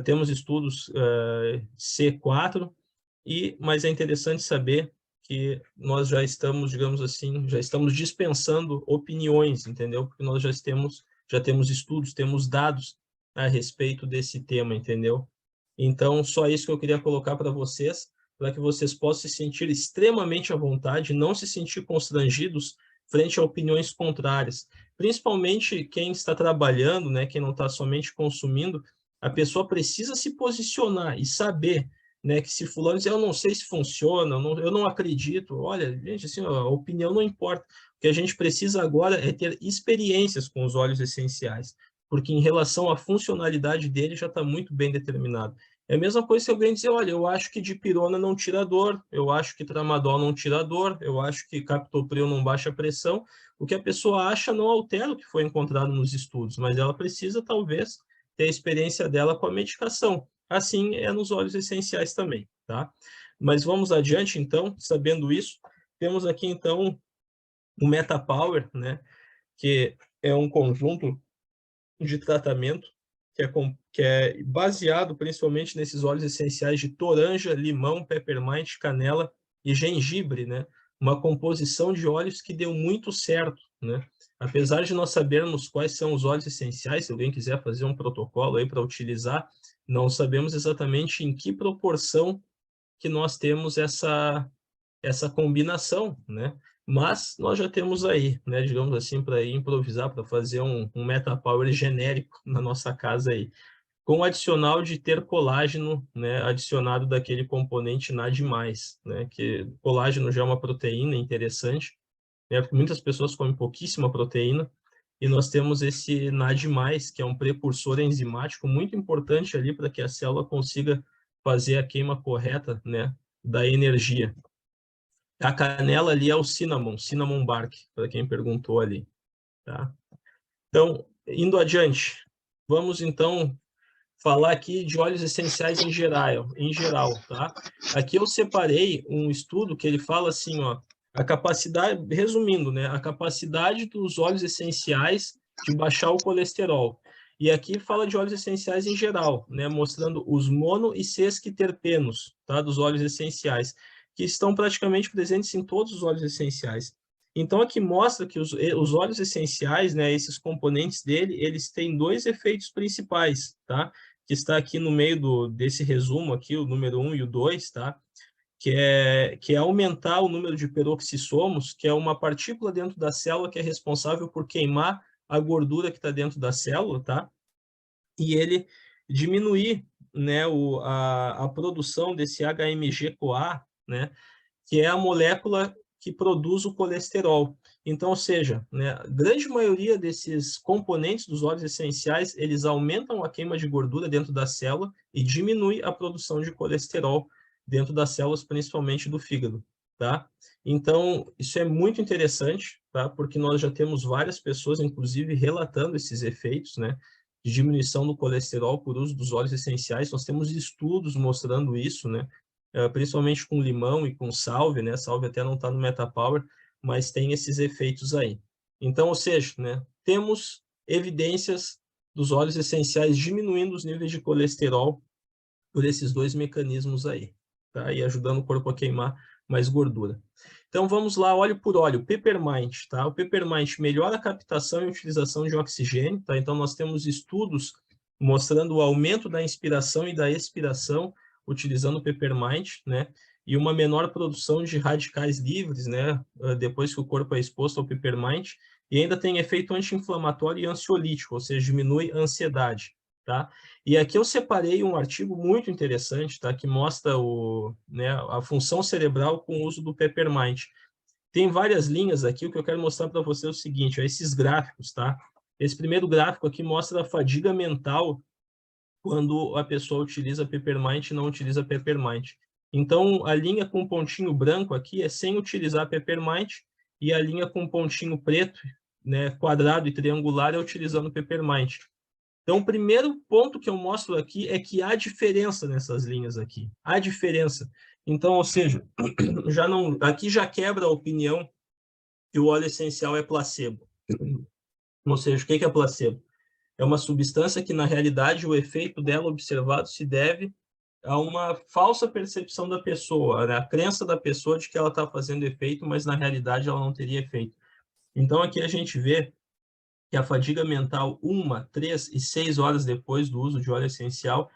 Speaker 1: Temos estudos C4, mas é interessante saber que nós já estamos, digamos assim, já estamos dispensando opiniões, entendeu? Porque nós já temos estudos, temos dados a respeito desse tema, entendeu? Então, só isso que eu queria colocar para vocês, para que vocês possam se sentir extremamente à vontade, não se sentir constrangidos frente a opiniões contrárias. Principalmente quem está trabalhando, né, quem não está somente consumindo, a pessoa precisa se posicionar e saber, né, que se fulano diz, eu não sei se funciona, eu não acredito. Olha, gente, assim, a opinião não importa. O que a gente precisa agora é ter experiências com os óleos essenciais, porque em relação à funcionalidade dele já está muito bem determinado. É a mesma coisa se alguém dizer, olha, eu acho que dipirona não tira dor, eu acho que tramadol não tira dor, eu acho que captopril não baixa a pressão. O que a pessoa acha não altera o que foi encontrado nos estudos, mas ela precisa, talvez, ter a experiência dela com a medicação. Assim é nos óleos essenciais também, tá? Mas vamos adiante, então, sabendo isso. Temos aqui, então, o MetaPower, né? Que é um conjunto de tratamento que é baseado principalmente nesses óleos essenciais de toranja, limão, peppermint, canela e gengibre, né? Uma composição de óleos que deu muito certo, né? Apesar de nós sabermos quais são os óleos essenciais, se alguém quiser fazer um protocolo aí para utilizar, não sabemos exatamente em que proporção que nós temos essa combinação, né? Mas nós já temos aí, né, digamos assim, para improvisar, para fazer um MetaPower genérico na nossa casa aí, com o adicional de ter colágeno, né, adicionado daquele componente NAD+, né, que colágeno já é uma proteína interessante, né, porque muitas pessoas comem pouquíssima proteína, e nós temos esse NAD+, que é um precursor enzimático muito importante ali para que a célula consiga fazer a queima correta, né, da energia. A canela ali é o cinnamon bark, para quem perguntou ali, tá? Então, indo adiante, vamos então falar aqui de óleos essenciais em geral, tá? Aqui eu separei um estudo que ele fala assim, ó, a capacidade, resumindo, né, a capacidade dos óleos essenciais de baixar o colesterol. E aqui fala de óleos essenciais em geral, né, mostrando os mono e sesquiterpenos, tá, dos óleos essenciais, que estão praticamente presentes em todos os óleos essenciais. Então, aqui mostra que os óleos essenciais, né, esses componentes dele, eles têm dois efeitos principais, tá? Que está aqui no meio desse resumo aqui, o número 1 e o 2, tá? Que é aumentar o número de peroxissomos, que é uma partícula dentro da célula que é responsável por queimar a gordura que está dentro da célula, tá? E ele diminuir, né, a produção desse HMG-CoA, né, que é a molécula que produz o colesterol. Então, ou seja, né, a grande maioria desses componentes dos óleos essenciais, eles aumentam a queima de gordura dentro da célula e diminui a produção de colesterol dentro das células, principalmente do fígado, tá? Então, isso é muito interessante, tá? Porque nós já temos várias pessoas, inclusive, relatando esses efeitos, né? De diminuição do colesterol por uso dos óleos essenciais. Nós temos estudos mostrando isso, né? Principalmente com limão e com salve, né? Salve até não está no MetaPower, mas tem esses efeitos aí. Então, ou seja, né? Temos evidências dos óleos essenciais diminuindo os níveis de colesterol por esses dois mecanismos aí, tá? E ajudando o corpo a queimar mais gordura. Então, vamos lá, óleo por óleo, Peppermint, tá? O Peppermint melhora a captação e utilização de oxigênio, tá? Então, nós temos estudos mostrando o aumento da inspiração e da expiração utilizando o Peppermint, né? E uma menor produção de radicais livres, né? Depois que o corpo é exposto ao Peppermint, e ainda tem efeito anti-inflamatório e ansiolítico, ou seja, diminui a ansiedade, tá? E aqui eu separei um artigo muito interessante, tá? Que mostra né, a função cerebral com o uso do Peppermint. Tem várias linhas aqui, o que eu quero mostrar para você é o seguinte, ó, esses gráficos, tá? Esse primeiro gráfico aqui mostra a fadiga mental quando a pessoa utiliza Peppermint e não utiliza Peppermint. Então, a linha com pontinho branco aqui é sem utilizar Peppermint, e a linha com pontinho preto, né, quadrado e triangular, é utilizando Peppermint. Então, o primeiro ponto que eu mostro aqui é que há diferença nessas linhas aqui. Há diferença. Então, ou seja, já não, aqui já quebra a opinião que o óleo essencial é placebo. Ou seja, o que é placebo? É uma substância que, na realidade, o efeito dela observado se deve a uma falsa percepção da pessoa, né? A crença da pessoa de que ela está fazendo efeito, mas, na realidade, ela não teria efeito. Então, aqui a gente vê que a fadiga mental 1, 3 e 6 horas depois do uso de óleo essencial,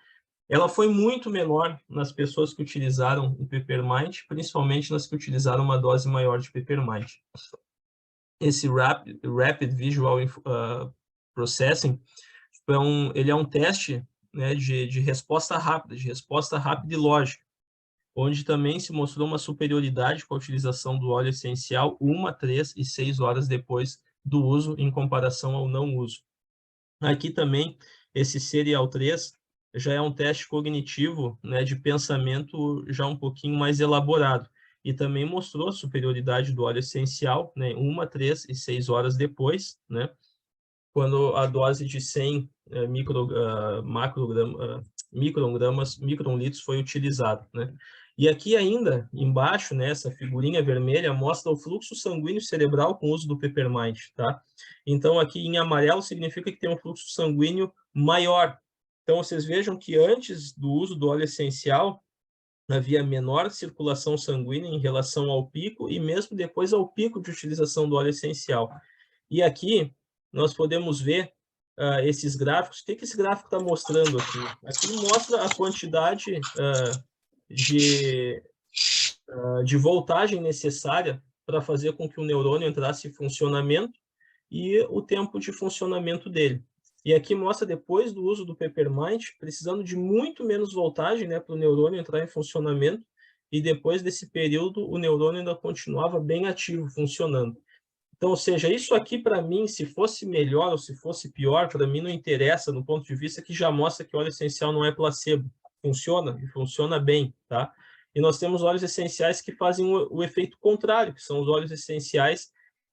Speaker 1: ela foi muito menor nas pessoas que utilizaram o Peppermint, principalmente nas que utilizaram uma dose maior de Peppermint. Esse Rapid Visual Processing, ele é um teste, né, de resposta rápida e lógica, onde também se mostrou uma superioridade com a utilização do óleo essencial 1, 3 e 6 horas depois do uso em comparação ao não uso. Aqui também, esse Serial 3 já é um teste cognitivo, né, de pensamento já um pouquinho mais elaborado. E também mostrou a superioridade do óleo essencial, né, 1, 3 e 6 horas depois, né, quando a dose de 100 microlitros foi utilizada, né? E aqui ainda, embaixo, nessa figurinha vermelha, mostra o fluxo sanguíneo cerebral com o uso do Peppermint, tá? Então, aqui em amarelo significa que tem um fluxo sanguíneo maior. Então, vocês vejam que antes do uso do óleo essencial, havia menor circulação sanguínea em relação ao pico e mesmo depois ao pico de utilização do óleo essencial. E aqui nós podemos ver esses gráficos. O que esse gráfico está mostrando aqui? Aqui mostra a quantidade de voltagem necessária para fazer com que o neurônio entrasse em funcionamento e o tempo de funcionamento dele. E aqui mostra depois do uso do Peppermint, precisando de muito menos voltagem, né, para o neurônio entrar em funcionamento, e depois desse período o neurônio ainda continuava bem ativo, funcionando. Então, ou seja, isso aqui para mim, se fosse melhor ou se fosse pior, para mim não interessa, no ponto de vista que já mostra que óleo essencial não é placebo. Funciona, e funciona bem, tá? E nós temos óleos essenciais que fazem o efeito contrário, que são os óleos essenciais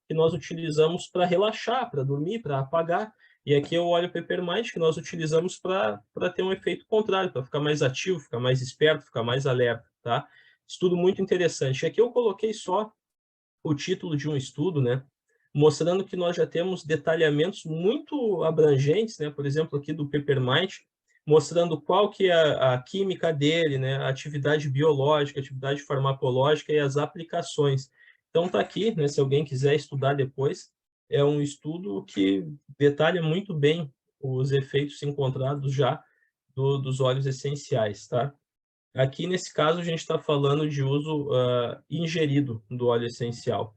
Speaker 1: que nós utilizamos para relaxar, para dormir, para apagar. E aqui é o óleo Peppermint que nós utilizamos para ter um efeito contrário, para ficar mais ativo, ficar mais esperto, ficar mais alerta, tá? Estudo muito interessante. E aqui eu coloquei só o título de um estudo, né, mostrando que nós já temos detalhamentos muito abrangentes, né, por exemplo, aqui do Peppermint, mostrando qual que é a química dele, né, a atividade biológica, a atividade farmacológica e as aplicações. Então está aqui, né, se alguém quiser estudar depois, é um estudo que detalha muito bem os efeitos encontrados já dos óleos essenciais, tá? Aqui, nesse caso, a gente está falando de uso ingerido do óleo essencial.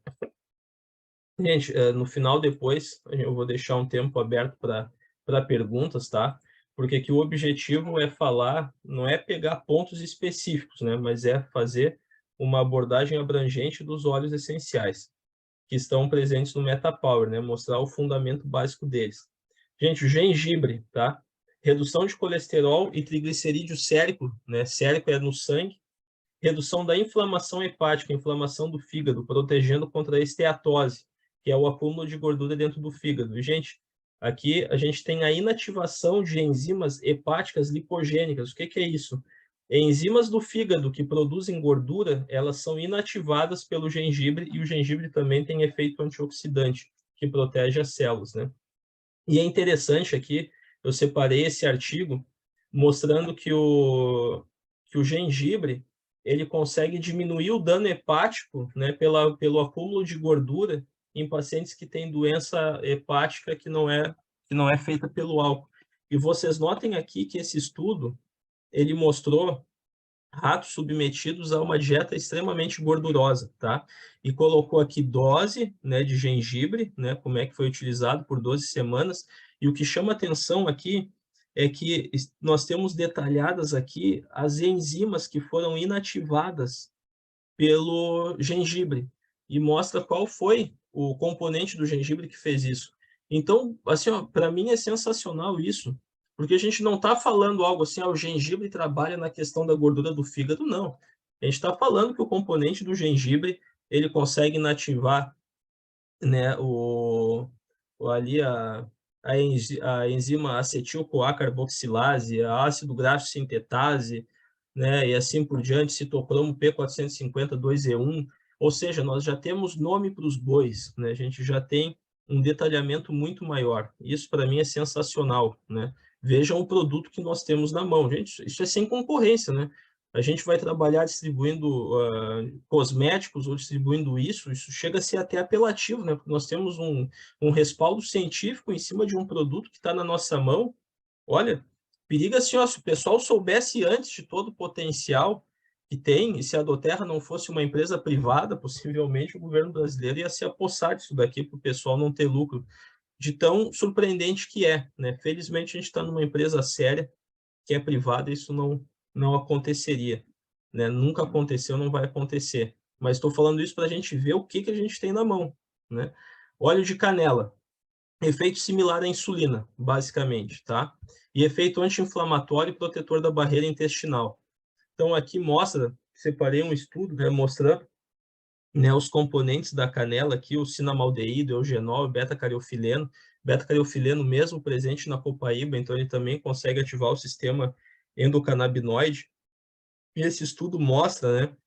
Speaker 1: Gente, no final, depois, eu vou deixar um tempo aberto para perguntas, tá? Porque aqui o objetivo é falar, não é pegar pontos específicos, né? Mas é fazer uma abordagem abrangente dos óleos essenciais. que estão presentes no MetaPower, né? Mostrar o fundamento básico deles. Gente, o gengibre, tá? Redução de colesterol e triglicerídeo sérico, né? Sérico é no sangue. Redução da inflamação hepática, inflamação do fígado, protegendo contra a esteatose, que é o acúmulo de gordura dentro do fígado. E, gente, aqui a gente tem a inativação de enzimas hepáticas lipogênicas. O que é isso? Enzimas do fígado que produzem gordura, elas são inativadas pelo gengibre, e o gengibre também tem efeito antioxidante, que protege as células, né? E é interessante aqui, eu separei esse artigo mostrando que o gengibre ele consegue diminuir o dano hepático, né, pelo acúmulo de gordura em pacientes que têm doença hepática que não é feita pelo álcool. E vocês notem aqui que esse estudo ele mostrou ratos submetidos a uma dieta extremamente gordurosa, tá? E colocou aqui dose, né, de gengibre, né, como é que foi utilizado por 12 semanas. E o que chama atenção aqui é que nós temos detalhadas aqui as enzimas que foram inativadas pelo gengibre e mostra qual foi o componente do gengibre que fez isso. Então, assim, para mim é sensacional isso, porque a gente não está falando algo assim, o gengibre trabalha na questão da gordura do fígado, não. A gente está falando que o componente do gengibre ele consegue inativar, né, ali a enzima acetil-CoA carboxilase, a ácido graxo sintetase, né, e assim por diante, citocromo P450-2E1, ou seja, nós já temos nome para os bois, né, a gente já tem um detalhamento muito maior. Isso para mim é sensacional, né? Vejam o produto que nós temos na mão, gente, isso é sem concorrência, né? A gente vai trabalhar distribuindo cosméticos ou distribuindo isso chega a ser até apelativo, né? Porque nós temos um respaldo científico em cima de um produto que está na nossa mão. Olha, periga assim, ó, se o pessoal soubesse antes de todo o potencial que tem, e se a Doterra não fosse uma empresa privada, possivelmente o governo brasileiro ia se apossar disso daqui para o pessoal não ter lucro, de tão surpreendente que é, né? Felizmente a gente está numa empresa séria, que é privada, isso não aconteceria, né? Nunca aconteceu, não vai acontecer. Mas estou falando isso para a gente ver o que a gente tem na mão, né? Óleo de canela, efeito similar à insulina, basicamente, tá? E efeito anti-inflamatório e protetor da barreira intestinal. Então, aqui mostra, separei um estudo, né, mostrando, né, os componentes da canela aqui, o cinamaldeído, eugenol, beta-cariofileno. Beta-cariofileno mesmo presente na copaíba, então ele também consegue ativar o sistema endocannabinoide. E esse estudo mostra, né,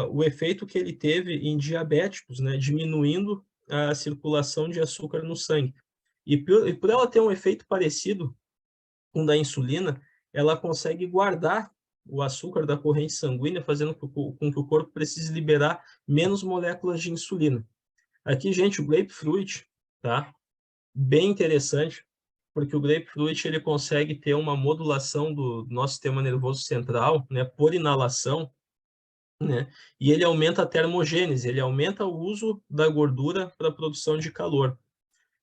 Speaker 1: o efeito que ele teve em diabéticos, né, diminuindo a circulação de açúcar no sangue. E por ela ter um efeito parecido com o da insulina, ela consegue guardar o açúcar da corrente sanguínea, fazendo com que o corpo precise liberar menos moléculas de insulina. Aqui, gente, o grapefruit, tá? Bem interessante, porque o grapefruit ele consegue ter uma modulação do nosso sistema nervoso central, né, por inalação, né? E ele aumenta a termogênese, ele aumenta o uso da gordura para a produção de calor.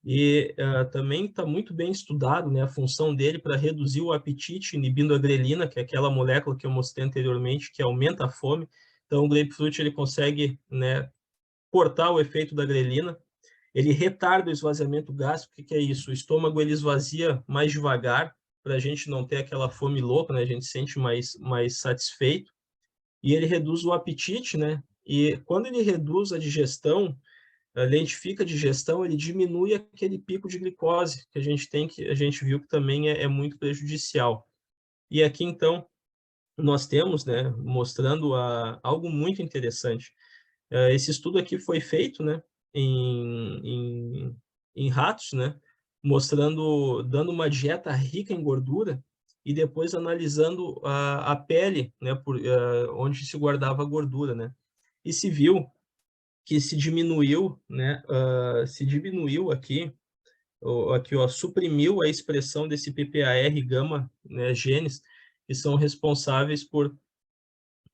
Speaker 1: E também está muito bem estudado, né, a função dele para reduzir o apetite, inibindo a grelina, que é aquela molécula que eu mostrei anteriormente, que aumenta a fome. Então, o grapefruit ele consegue, né, cortar o efeito da grelina. Ele retarda o esvaziamento gástrico. O que é isso? O estômago ele esvazia mais devagar, para a gente não ter aquela fome louca, né? A gente se sente mais satisfeito. E ele reduz o apetite, né? E quando ele reduz a digestão, lentifica a digestão, ele diminui aquele pico de glicose que a gente tem, que a gente viu que também é muito prejudicial. E aqui, então, nós temos, né, mostrando algo muito interessante. Esse estudo aqui foi feito, né, em ratos, né, mostrando, dando uma dieta rica em gordura e depois analisando a pele, né, onde se guardava a gordura, né, e se viu que se diminuiu, né, se diminuiu aqui, ó, suprimiu a expressão desse PPAR gama, né, genes que são responsáveis por,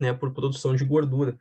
Speaker 1: né, por produção de gordura.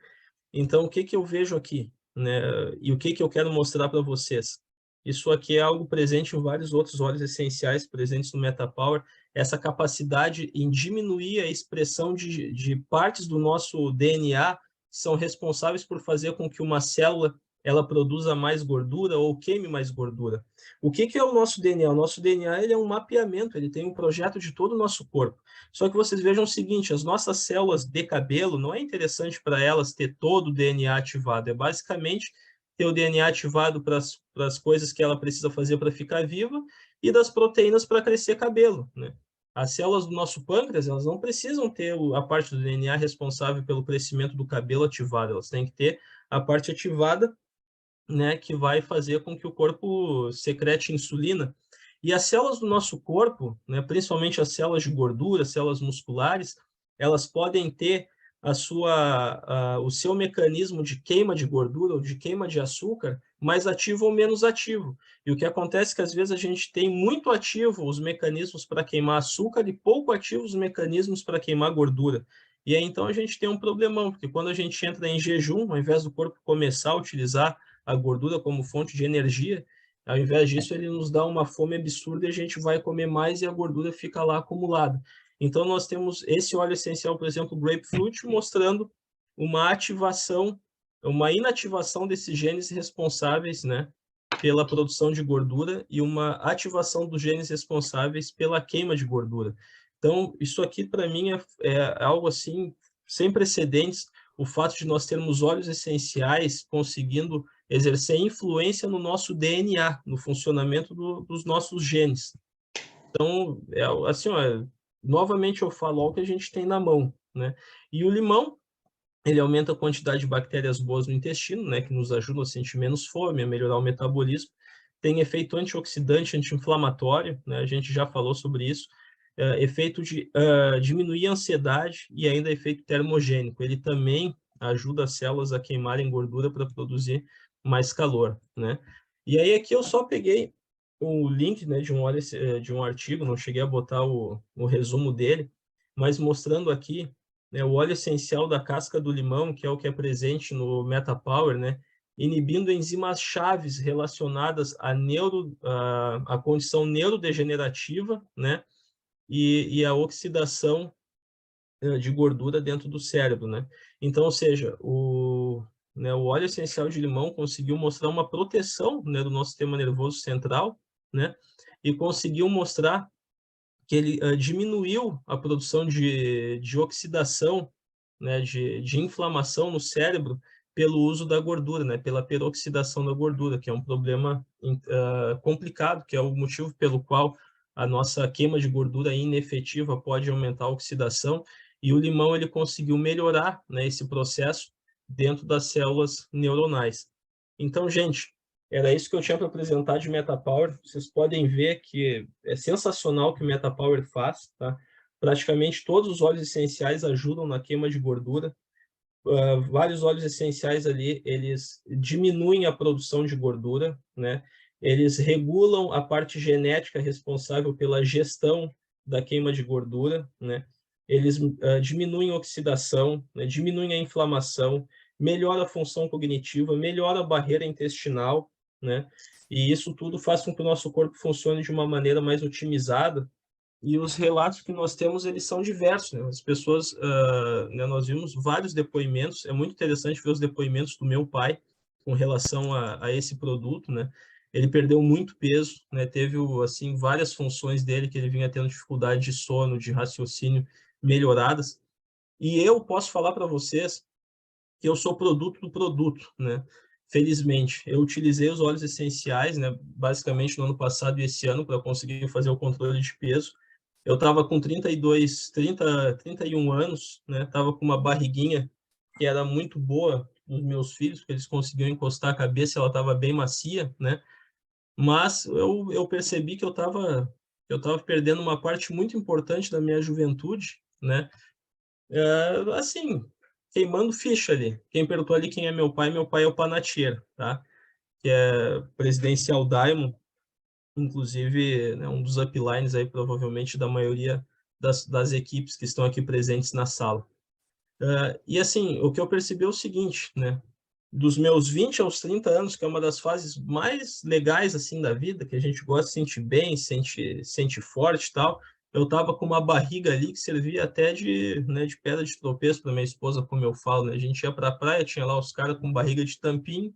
Speaker 1: Então, o que eu vejo aqui, né, e o que eu quero mostrar para vocês? Isso aqui é algo presente em vários outros óleos essenciais presentes no MetaPower, essa capacidade em diminuir a expressão de partes do nosso DNA que são responsáveis por fazer com que uma célula ela produza mais gordura ou queime mais gordura. O que é o nosso DNA? O nosso DNA ele é um mapeamento, ele tem um projeto de todo o nosso corpo. Só que vocês vejam o seguinte, as nossas células de cabelo, não é interessante para elas ter todo o DNA ativado, é basicamente ter o DNA ativado para as coisas que ela precisa fazer para ficar viva e das proteínas para crescer cabelo, né? As células do nosso pâncreas, elas não precisam ter a parte do DNA responsável pelo crescimento do cabelo ativada, elas têm que ter a parte ativada, né, que vai fazer com que o corpo secrete insulina. E as células do nosso corpo, né, principalmente as células de gordura, células musculares, elas podem ter o seu mecanismo de queima de gordura ou de queima de açúcar mais ativo ou menos ativo. E o que acontece é que às vezes a gente tem muito ativo os mecanismos para queimar açúcar e pouco ativos os mecanismos para queimar gordura. E aí então a gente tem um problemão, porque quando a gente entra em jejum, ao invés do corpo começar a utilizar a gordura como fonte de energia, ao invés disso ele nos dá uma fome absurda e a gente vai comer mais e a gordura fica lá acumulada. Então nós temos esse óleo essencial, por exemplo, grapefruit, mostrando uma ativação, uma inativação desses genes responsáveis, né, pela produção de gordura e uma ativação dos genes responsáveis pela queima de gordura. Então, isso aqui para mim é algo assim sem precedentes, o fato de nós termos óleos essenciais conseguindo exercer influência no nosso DNA, no funcionamento dos nossos genes. Então, assim, ó, novamente eu falo o que a gente tem na mão, né? E o limão, ele aumenta a quantidade de bactérias boas no intestino, né, que nos ajudam a sentir menos fome, a melhorar o metabolismo. Tem efeito antioxidante, anti-inflamatório, né, a gente já falou sobre isso. Efeito de diminuir a ansiedade e ainda efeito termogênico. Ele também ajuda as células a queimarem gordura para produzir mais calor, né? E aí aqui eu só peguei o link, né, de um artigo, não cheguei a botar o resumo dele, mas mostrando aqui, né, o óleo essencial da casca do limão, que é o que é presente no MetaPower, né, inibindo enzimas chaves relacionadas à condição neurodegenerativa, né, e a oxidação de gordura dentro do cérebro, né? Então, ou seja, o óleo essencial de limão conseguiu mostrar uma proteção, né, do nosso sistema nervoso central, né? E conseguiu mostrar que ele diminuiu a produção de oxidação, né, de inflamação no cérebro pelo uso da gordura, né, pela peroxidação da gordura, que é um problema complicado, que é o motivo pelo qual a nossa queima de gordura inefetiva pode aumentar a oxidação, e o limão ele conseguiu melhorar, né, esse processo dentro das células neuronais. Então, gente, era isso que eu tinha para apresentar de MetaPower. Vocês podem ver que é sensacional o que o MetaPower faz, tá? Praticamente todos os óleos essenciais ajudam na queima de gordura. Vários óleos essenciais ali, eles diminuem a produção de gordura, né? Eles regulam a parte genética responsável pela gestão da queima de gordura, né? Eles diminuem a oxidação, né? Diminuem a inflamação, melhora a função cognitiva, melhora a barreira intestinal, né? E isso tudo faz com que o nosso corpo funcione de uma maneira mais otimizada. E os relatos que nós temos, eles são diversos, né? As pessoas, né, nós vimos vários depoimentos, é muito interessante ver os depoimentos do meu pai com relação a esse produto, né? Ele perdeu muito peso, né? Teve, assim, várias funções dele que ele vinha tendo dificuldade de sono, de raciocínio melhoradas. E eu posso falar para vocês que eu sou produto do produto, né? Felizmente, eu utilizei os óleos essenciais, né? Basicamente no ano passado e esse ano para conseguir fazer o controle de peso. Eu estava com 31 anos, né? Tava com uma barriguinha que era muito boa nos meus filhos, porque eles conseguiam encostar a cabeça, ela estava bem macia, né? Mas eu percebi que eu tava perdendo uma parte muito importante da minha juventude, né? Assim, queimando ficha ali. Quem perguntou ali quem é meu pai é o Panatier, tá? Que é presidencial Diamond, inclusive, né, um dos uplines aí, provavelmente, da maioria das equipes que estão aqui presentes na sala. E assim, o que eu percebi é o seguinte, né? Dos meus 20 aos 30 anos, que é uma das fases mais legais assim da vida, que a gente gosta de sentir bem, sente forte e tal, eu tava com uma barriga ali que servia até né, de pedra de tropeço para minha esposa, como eu falo, né? A gente ia para a praia, tinha lá os caras com barriga de tampinho,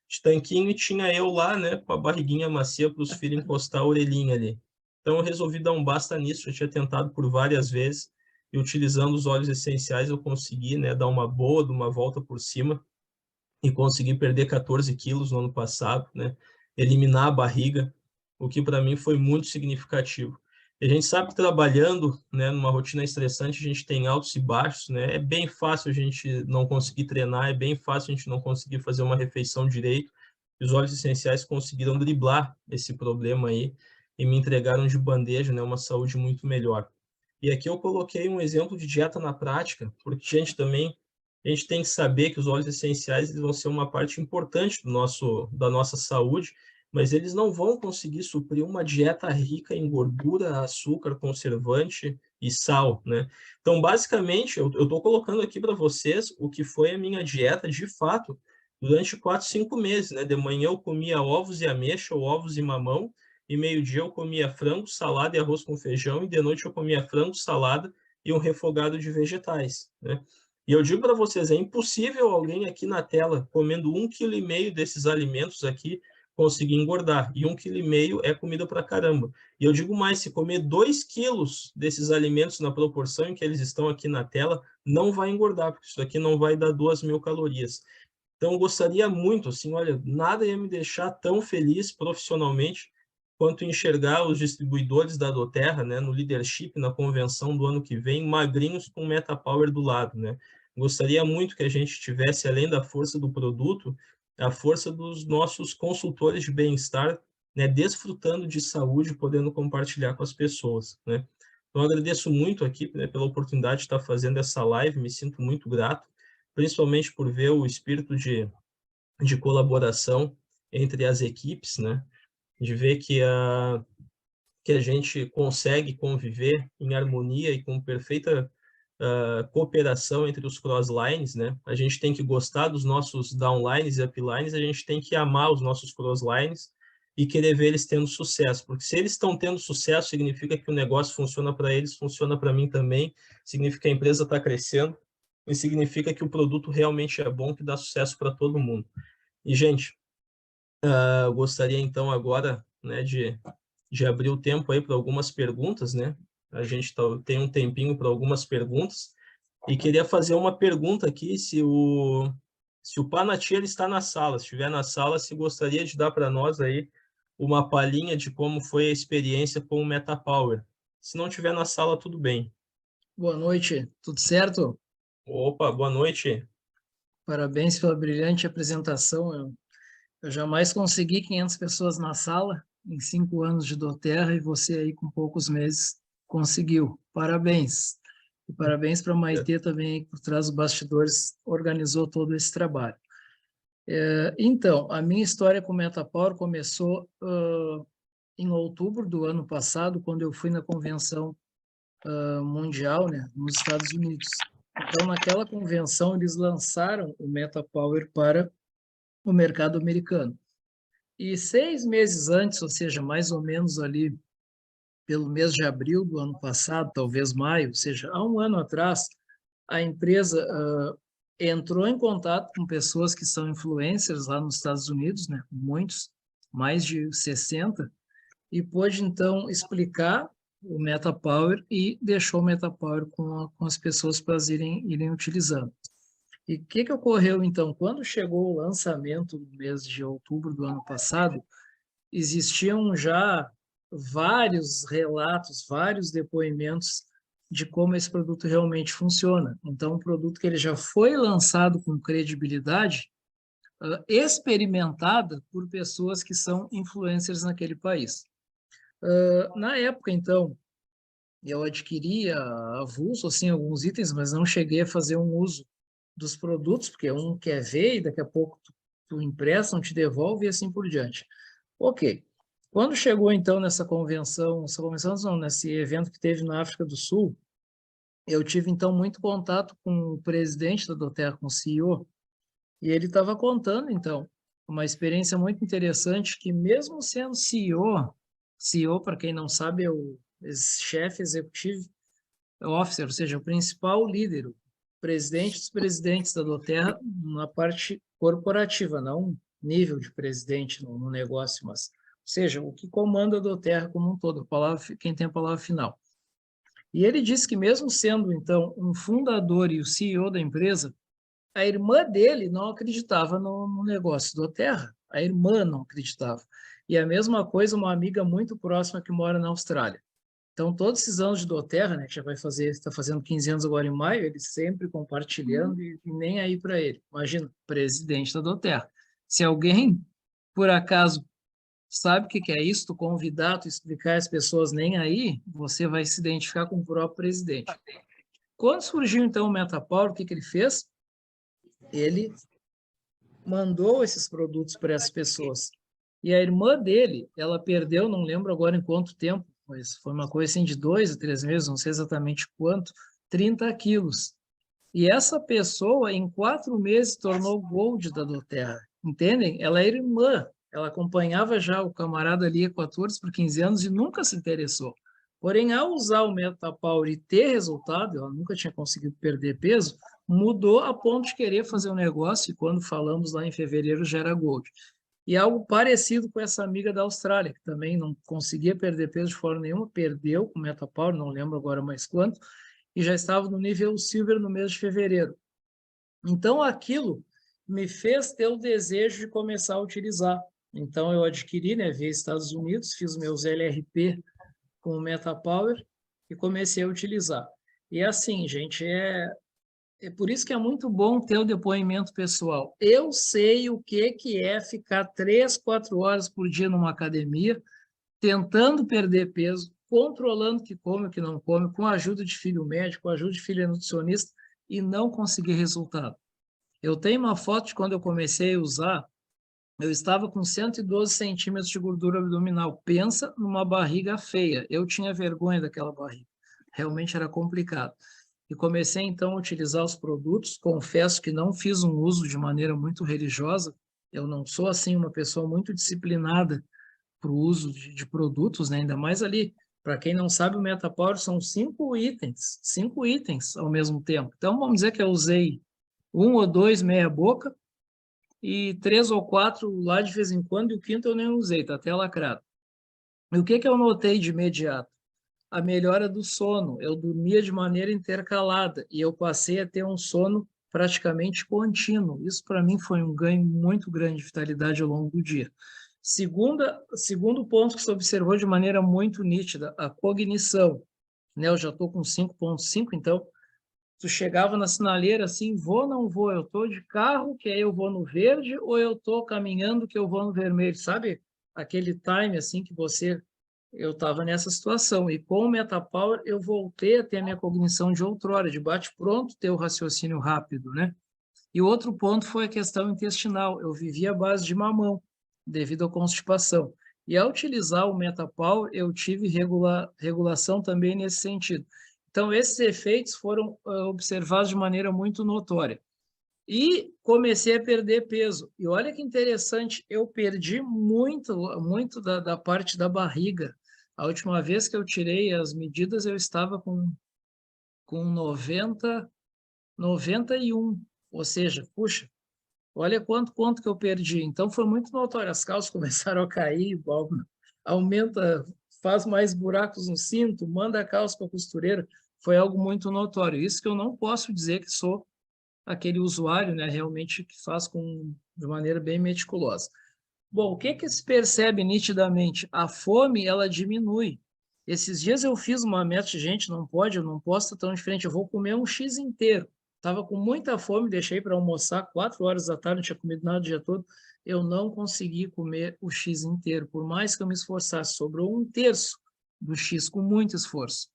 Speaker 1: de tanquinho e tinha eu lá, né, com a barriguinha macia para os filhos encostar a orelhinha ali. Então eu resolvi dar um basta nisso, eu tinha tentado por várias vezes, e utilizando os óleos essenciais eu consegui, né, dar uma boa, de uma volta por cima, e consegui perder 14 quilos no ano passado, né, eliminar a barriga, o que para mim foi muito significativo. E a gente sabe que trabalhando, né, numa rotina estressante, a gente tem altos e baixos, né, é bem fácil a gente não conseguir treinar, é bem fácil a gente não conseguir fazer uma refeição direito. Os óleos essenciais conseguiram driblar esse problema aí e me entregaram de bandeja, né, uma saúde muito melhor. E aqui eu coloquei um exemplo de dieta na prática, porque a gente tem que saber que os óleos essenciais eles vão ser uma parte importante da nossa saúde, mas eles não vão conseguir suprir uma dieta rica em gordura, açúcar, conservante e sal, né? Então, basicamente, eu estou colocando aqui para vocês o que foi a minha dieta de fato durante 4, 5 meses, né? De manhã eu comia ovos e ameixa, ou ovos e mamão, e meio-dia eu comia frango, salada e arroz com feijão, e de noite eu comia frango, salada e um refogado de vegetais, né? E eu digo para vocês, é impossível alguém aqui na tela, comendo 1,5 kg desses alimentos aqui, conseguir engordar. E 1,5 kg é comida para caramba. E eu digo mais, se comer 2 quilos desses alimentos na proporção em que eles estão aqui na tela, não vai engordar, porque isso aqui não vai dar 2.000 calorias. Então, eu gostaria muito, assim, olha, nada ia me deixar tão feliz profissionalmente quanto enxergar os distribuidores da Doterra, né, no leadership, na convenção do ano que vem, magrinhos com MetaPower do lado, né? Gostaria muito que a gente tivesse, além da força do produto, a força dos nossos consultores de bem-estar, né, desfrutando de saúde, podendo compartilhar com as pessoas, né? Então, agradeço muito aqui, né, pela oportunidade de estar fazendo essa live, me sinto muito grato, principalmente por ver o espírito de colaboração entre as equipes, né? De ver que a gente consegue conviver em harmonia e com perfeita cooperação entre os crosslines, né? A gente tem que gostar dos nossos downlines e uplines, a gente tem que amar os nossos crosslines e querer ver eles tendo sucesso, porque se eles estão tendo sucesso, significa que o negócio funciona para eles, funciona para mim também, significa que a empresa está crescendo e significa que o produto realmente é bom, que dá sucesso para todo mundo. E, gente, eu gostaria então agora, né, de abrir o tempo aí para algumas perguntas, né? A gente tem um tempinho para algumas perguntas e queria fazer uma pergunta aqui se o Panatier está na sala, se estiver na sala, se gostaria de dar para nós aí uma palhinha de como foi a experiência com o MetaPower. Se não estiver na sala, tudo bem.
Speaker 2: Boa noite, tudo certo?
Speaker 1: Opa, boa noite.
Speaker 2: Parabéns pela brilhante apresentação. Eu jamais consegui 500 pessoas na sala em 5 anos de Doterra e você aí com poucos meses conseguiu. Parabéns. E parabéns para a Maitê também, que por trás dos bastidores organizou todo esse trabalho. Então, a minha história com o MetaPower começou em outubro do ano passado, quando eu fui na convenção mundial, né, nos Estados Unidos. Então, naquela convenção, eles lançaram o MetaPower para o mercado americano. E 6 meses antes, ou seja, mais ou menos ali pelo mês de abril do ano passado, talvez maio, ou seja, há um ano atrás, a empresa entrou em contato com pessoas que são influencers lá nos Estados Unidos, né, muitos, mais de 60, e pôde então explicar o MetaPower e deixou o MetaPower com as pessoas para irem utilizando. E o que ocorreu então? Quando chegou o lançamento no mês de outubro do ano passado, existiam já vários relatos, vários depoimentos de como esse produto realmente funciona. Então, um produto que ele já foi lançado com credibilidade, experimentada por pessoas que são influencers naquele país. Na época, então, eu adquiri avulso assim, alguns itens, mas não cheguei a fazer um uso dos produtos, porque um quer ver e daqui a pouco tu empresta, te devolve e assim por diante. Ok. Quando chegou então nessa convenção não, nesse evento que teve na África do Sul, eu tive então muito contato com o presidente da Doterra, com o CEO, e ele estava contando então uma experiência muito interessante que mesmo sendo CEO para quem não sabe é o chefe executivo officer, ou seja, o principal líder, o presidente dos presidentes da Doterra na parte corporativa, não nível de presidente no negócio, mas, ou seja, o que comanda a Doterra como um todo, a palavra, quem tem a palavra final. E ele disse que mesmo sendo, então, um fundador e o CEO da empresa, a irmã dele não acreditava no negócio do Terra. A irmã não acreditava. E a mesma coisa, uma amiga muito próxima que mora na Austrália. Então, todos esses anos de Doterra, né, que já vai fazer, está fazendo 15 anos agora em maio, ele sempre compartilhando e nem aí para ele. Imagina, presidente da Doterra. Se alguém, por acaso, sabe o que é isso, tu convidar, tu explicar às pessoas nem aí, você vai se identificar com o próprio presidente. Quando surgiu, então, o MetaPower, o que ele fez? Ele mandou esses produtos para as pessoas. E a irmã dele, ela perdeu, não lembro agora em quanto tempo, mas foi uma coisa assim de 2 a 3 meses, não sei exatamente quanto, 30 quilos. E essa pessoa, em 4 meses, tornou Gold da Doterra. Entendem? Ela é irmã. Ela acompanhava já o camarada ali há 14 por 15 anos e nunca se interessou. Porém, ao usar o MetaPower e ter resultado, ela nunca tinha conseguido perder peso, mudou a ponto de querer fazer um negócio, e quando falamos lá em fevereiro já era Gold. E algo parecido com essa amiga da Austrália, que também não conseguia perder peso de forma nenhuma, perdeu com o MetaPower, não lembro agora mais quanto, e já estava no nível Silver no mês de fevereiro. Então, aquilo me fez ter o desejo de começar a utilizar. Então, eu adquiri, né, via Estados Unidos, fiz meus LRP com o MetaPower e comecei a utilizar. E assim, gente, é por isso que é muito bom ter o depoimento pessoal. Eu sei o que é ficar 3, 4 horas por dia numa academia, tentando perder peso, controlando o que come e o que não come, com a ajuda de filho médico, com a ajuda de filho nutricionista, e não conseguir resultado. Eu tenho uma foto de quando eu comecei a usar, eu estava com 112 centímetros de gordura abdominal. Pensa numa barriga feia. Eu tinha vergonha daquela barriga. Realmente era complicado. E comecei então a utilizar os produtos. Confesso que não fiz um uso de maneira muito religiosa. Eu não sou assim uma pessoa muito disciplinada para o uso de produtos, né? Ainda mais ali. Para quem não sabe, o MetaPower são 5 itens ao mesmo tempo. Então, vamos dizer que eu usei 1 ou 2 meia boca, e 3 ou 4 lá de vez em quando, e o quinto eu nem usei, tá até lacrado. E o que eu notei de imediato? A melhora do sono. Eu dormia de maneira intercalada e eu passei a ter um sono praticamente contínuo. Isso para mim foi um ganho muito grande de vitalidade ao longo do dia. Segundo ponto que se observou de maneira muito nítida, a cognição. Né? Eu já estou com 5,5, então tu chegava na sinaleira assim, vou ou não vou? Eu tô de carro, que aí eu vou no verde, ou eu tô caminhando, que eu vou no vermelho, sabe? Aquele time assim que você... Eu estava nessa situação, e com o MetaPower eu voltei a ter a minha cognição de outrora, de bate-pronto, ter o raciocínio rápido, né? E o outro ponto foi a questão intestinal. Eu vivia à base de mamão, devido à constipação. E ao utilizar o MetaPower, eu tive regulação também nesse sentido. Então, esses efeitos foram observados de maneira muito notória. E comecei a perder peso. E olha que interessante, eu perdi muito da parte da barriga. A última vez que eu tirei as medidas, eu estava com 91. Ou seja, puxa, olha quanto que eu perdi. Então, foi muito notório. As calças começaram a cair, aumenta, faz mais buracos no cinto, manda a calça para a costureira. Foi algo muito notório. Isso que eu não posso dizer que sou aquele usuário, né, realmente que faz de maneira bem meticulosa. Bom, o que se percebe nitidamente? A fome, ela diminui. Esses dias eu fiz uma meta, gente, não pode, eu não posso estar tão diferente, eu vou comer um X inteiro. Estava com muita fome, deixei para almoçar 4 horas da tarde, não tinha comido nada o dia todo. Eu não consegui comer o X inteiro, por mais que eu me esforçasse, sobrou 1/3 do X com muito esforço.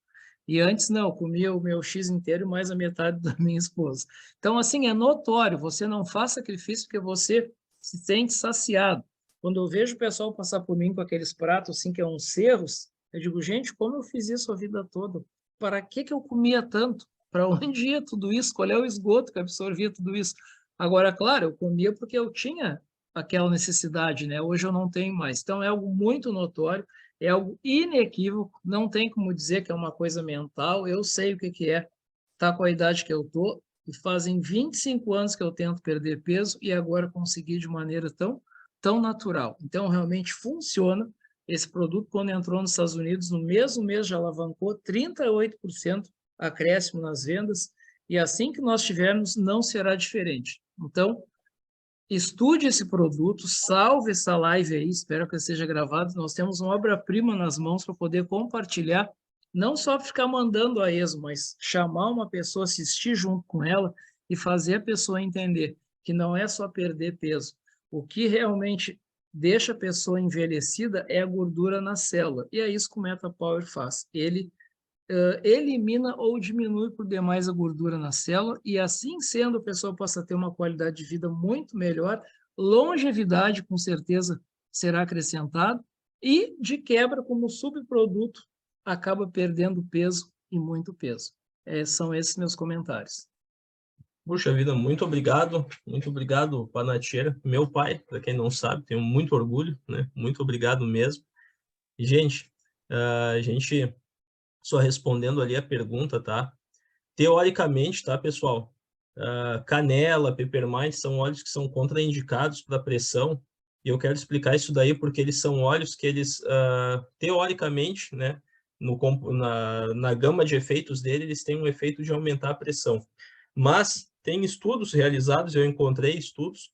Speaker 2: E antes, não, eu comia o meu X inteiro mais a metade da minha esposa. Então, assim, é notório, você não faz sacrifício porque você se sente saciado. Quando eu vejo o pessoal passar por mim com aqueles pratos, assim, que é uns cerros, eu digo, gente, como eu fiz isso a vida toda? Para que eu comia tanto? Para onde ia tudo isso? Qual é o esgoto que absorvia tudo isso? Agora, claro, eu comia porque eu tinha aquela necessidade, né? Hoje eu não tenho mais. Então, é algo muito notório, é algo inequívoco, não tem como dizer que é uma coisa mental. Eu sei o que é estar com a idade que eu estou, e fazem 25 anos que eu tento perder peso, e agora consegui de maneira tão tão natural. Então, realmente funciona. Esse produto, quando entrou nos Estados Unidos, no mesmo mês já alavancou 38% acréscimo nas vendas, e assim que nós tivermos, não será diferente. Então, estude esse produto, salve essa live aí, espero que seja gravado. Nós temos uma obra-prima nas mãos para poder compartilhar, não só ficar mandando a esmo, mas chamar uma pessoa, assistir junto com ela e fazer a pessoa entender que não é só perder peso. O que realmente deixa a pessoa envelhecida é a gordura na célula. E é isso que o MetaPower faz. Ele elimina ou diminui por demais a gordura na célula e, assim sendo, a pessoa possa ter uma qualidade de vida muito melhor, longevidade, com certeza, será acrescentada e, de quebra, como subproduto, acaba perdendo peso e muito peso. São esses meus comentários.
Speaker 1: Puxa vida, muito obrigado, Panatiera, meu pai, para quem não sabe, tenho muito orgulho, né? Muito obrigado mesmo. E, gente, a gente só respondendo ali a pergunta, tá? Teoricamente, tá, pessoal? Canela, peppermint são óleos que são contraindicados para pressão, e eu quero explicar isso daí porque eles são óleos que eles, teoricamente, né, na gama de efeitos dele, eles têm um efeito de aumentar a pressão. Mas tem estudos realizados, eu encontrei estudos,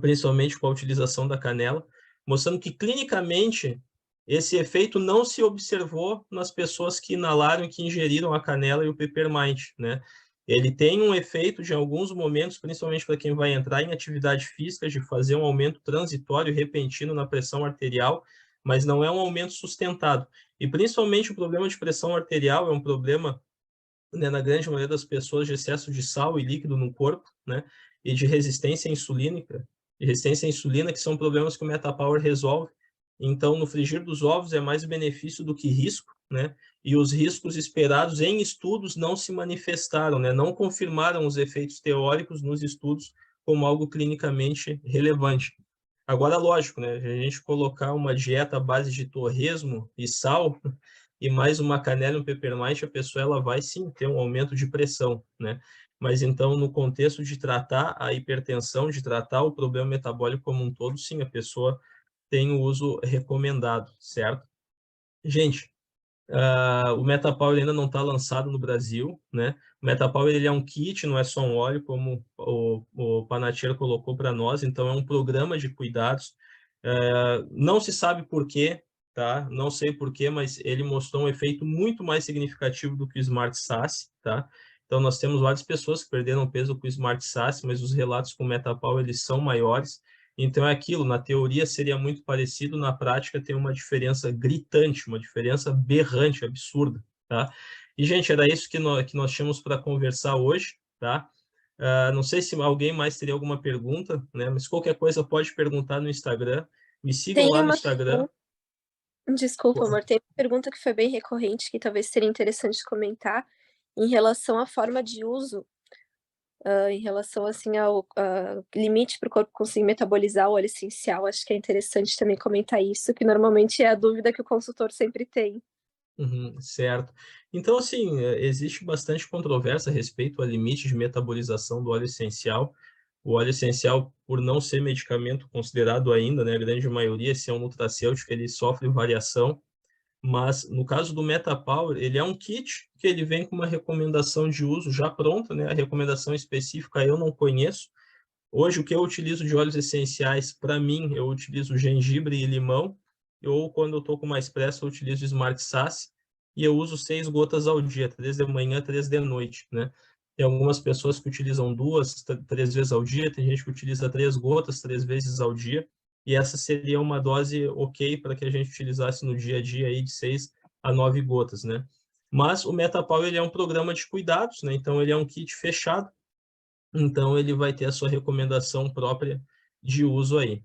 Speaker 1: principalmente com a utilização da canela, mostrando que clinicamente esse efeito não se observou nas pessoas que inalaram e que ingeriram a canela e o peppermint, né? Ele tem um efeito de alguns momentos, principalmente para quem vai entrar em atividade física, de fazer um aumento transitório e repentino na pressão arterial, mas não é um aumento sustentado. E principalmente o problema de pressão arterial é um problema, né, na grande maioria das pessoas, de excesso de sal e líquido no corpo, né? E de resistência insulínica, que são problemas que o MetaPower resolve. Então, no frigir dos ovos é mais benefício do que risco, né? E os riscos esperados em estudos não se manifestaram, né? Não confirmaram os efeitos teóricos nos estudos como algo clinicamente relevante. Agora, lógico, né? A gente colocar uma dieta à base de torresmo e sal e mais uma canela e um peppermint, a pessoa ela vai sim ter um aumento de pressão, né? Mas então, no contexto de tratar a hipertensão, de tratar o problema metabólico como um todo, sim, a pessoa tem o uso recomendado, certo? Gente, o MetaPower ainda não está lançado no Brasil, né? O MetaPower ele é um kit, não é só um óleo, como o Panatiera colocou para nós, então é um programa de cuidados. Não se sabe por quê, tá? Não sei por quê, mas ele mostrou um efeito muito mais significativo do que o Smart Sass, tá? Então nós temos várias pessoas que perderam peso com o Smart Sass, mas os relatos com o MetaPower eles são maiores. Então é aquilo, na teoria seria muito parecido, na prática tem uma diferença gritante, uma diferença berrante, absurda, tá? E, gente, era isso que nós tínhamos para conversar hoje, tá? Não sei se alguém mais teria alguma pergunta, né? Mas qualquer coisa pode perguntar no Instagram. Me sigam
Speaker 3: Tem
Speaker 1: lá no
Speaker 3: uma
Speaker 1: Instagram.
Speaker 3: Desculpa, amor, tem uma pergunta que foi bem recorrente, que talvez seria interessante comentar, em relação à forma de uso, em relação, assim, ao limite para o corpo conseguir metabolizar o óleo essencial. Acho que é interessante também comentar isso, que normalmente é a dúvida que o consultor sempre tem.
Speaker 1: Uhum, certo. Então, assim, existe bastante controvérsia a respeito ao limite de metabolização do óleo essencial. O óleo essencial, por não ser medicamento considerado ainda, né, a grande maioria, se é um nutracêutico, ele sofre variação. Mas, no caso do MetaPower, ele é um kit que ele vem com uma recomendação de uso já pronta, né? A recomendação específica eu não conheço. Hoje, o que eu utilizo de óleos essenciais, para mim, eu utilizo gengibre e limão, ou quando eu estou com mais pressa, eu utilizo Smart Sass, e eu uso 6 gotas ao dia, 3 de manhã, 3 de noite, né? Tem algumas pessoas que utilizam 2, 3 vezes ao dia, tem gente que utiliza 3 gotas, 3 vezes ao dia, e essa seria uma dose ok para que a gente utilizasse no dia a dia aí de 6 a 9 gotas, né? Mas o MetaPower ele é um programa de cuidados, né? Então ele é um kit fechado, então ele vai ter a sua recomendação própria de uso aí.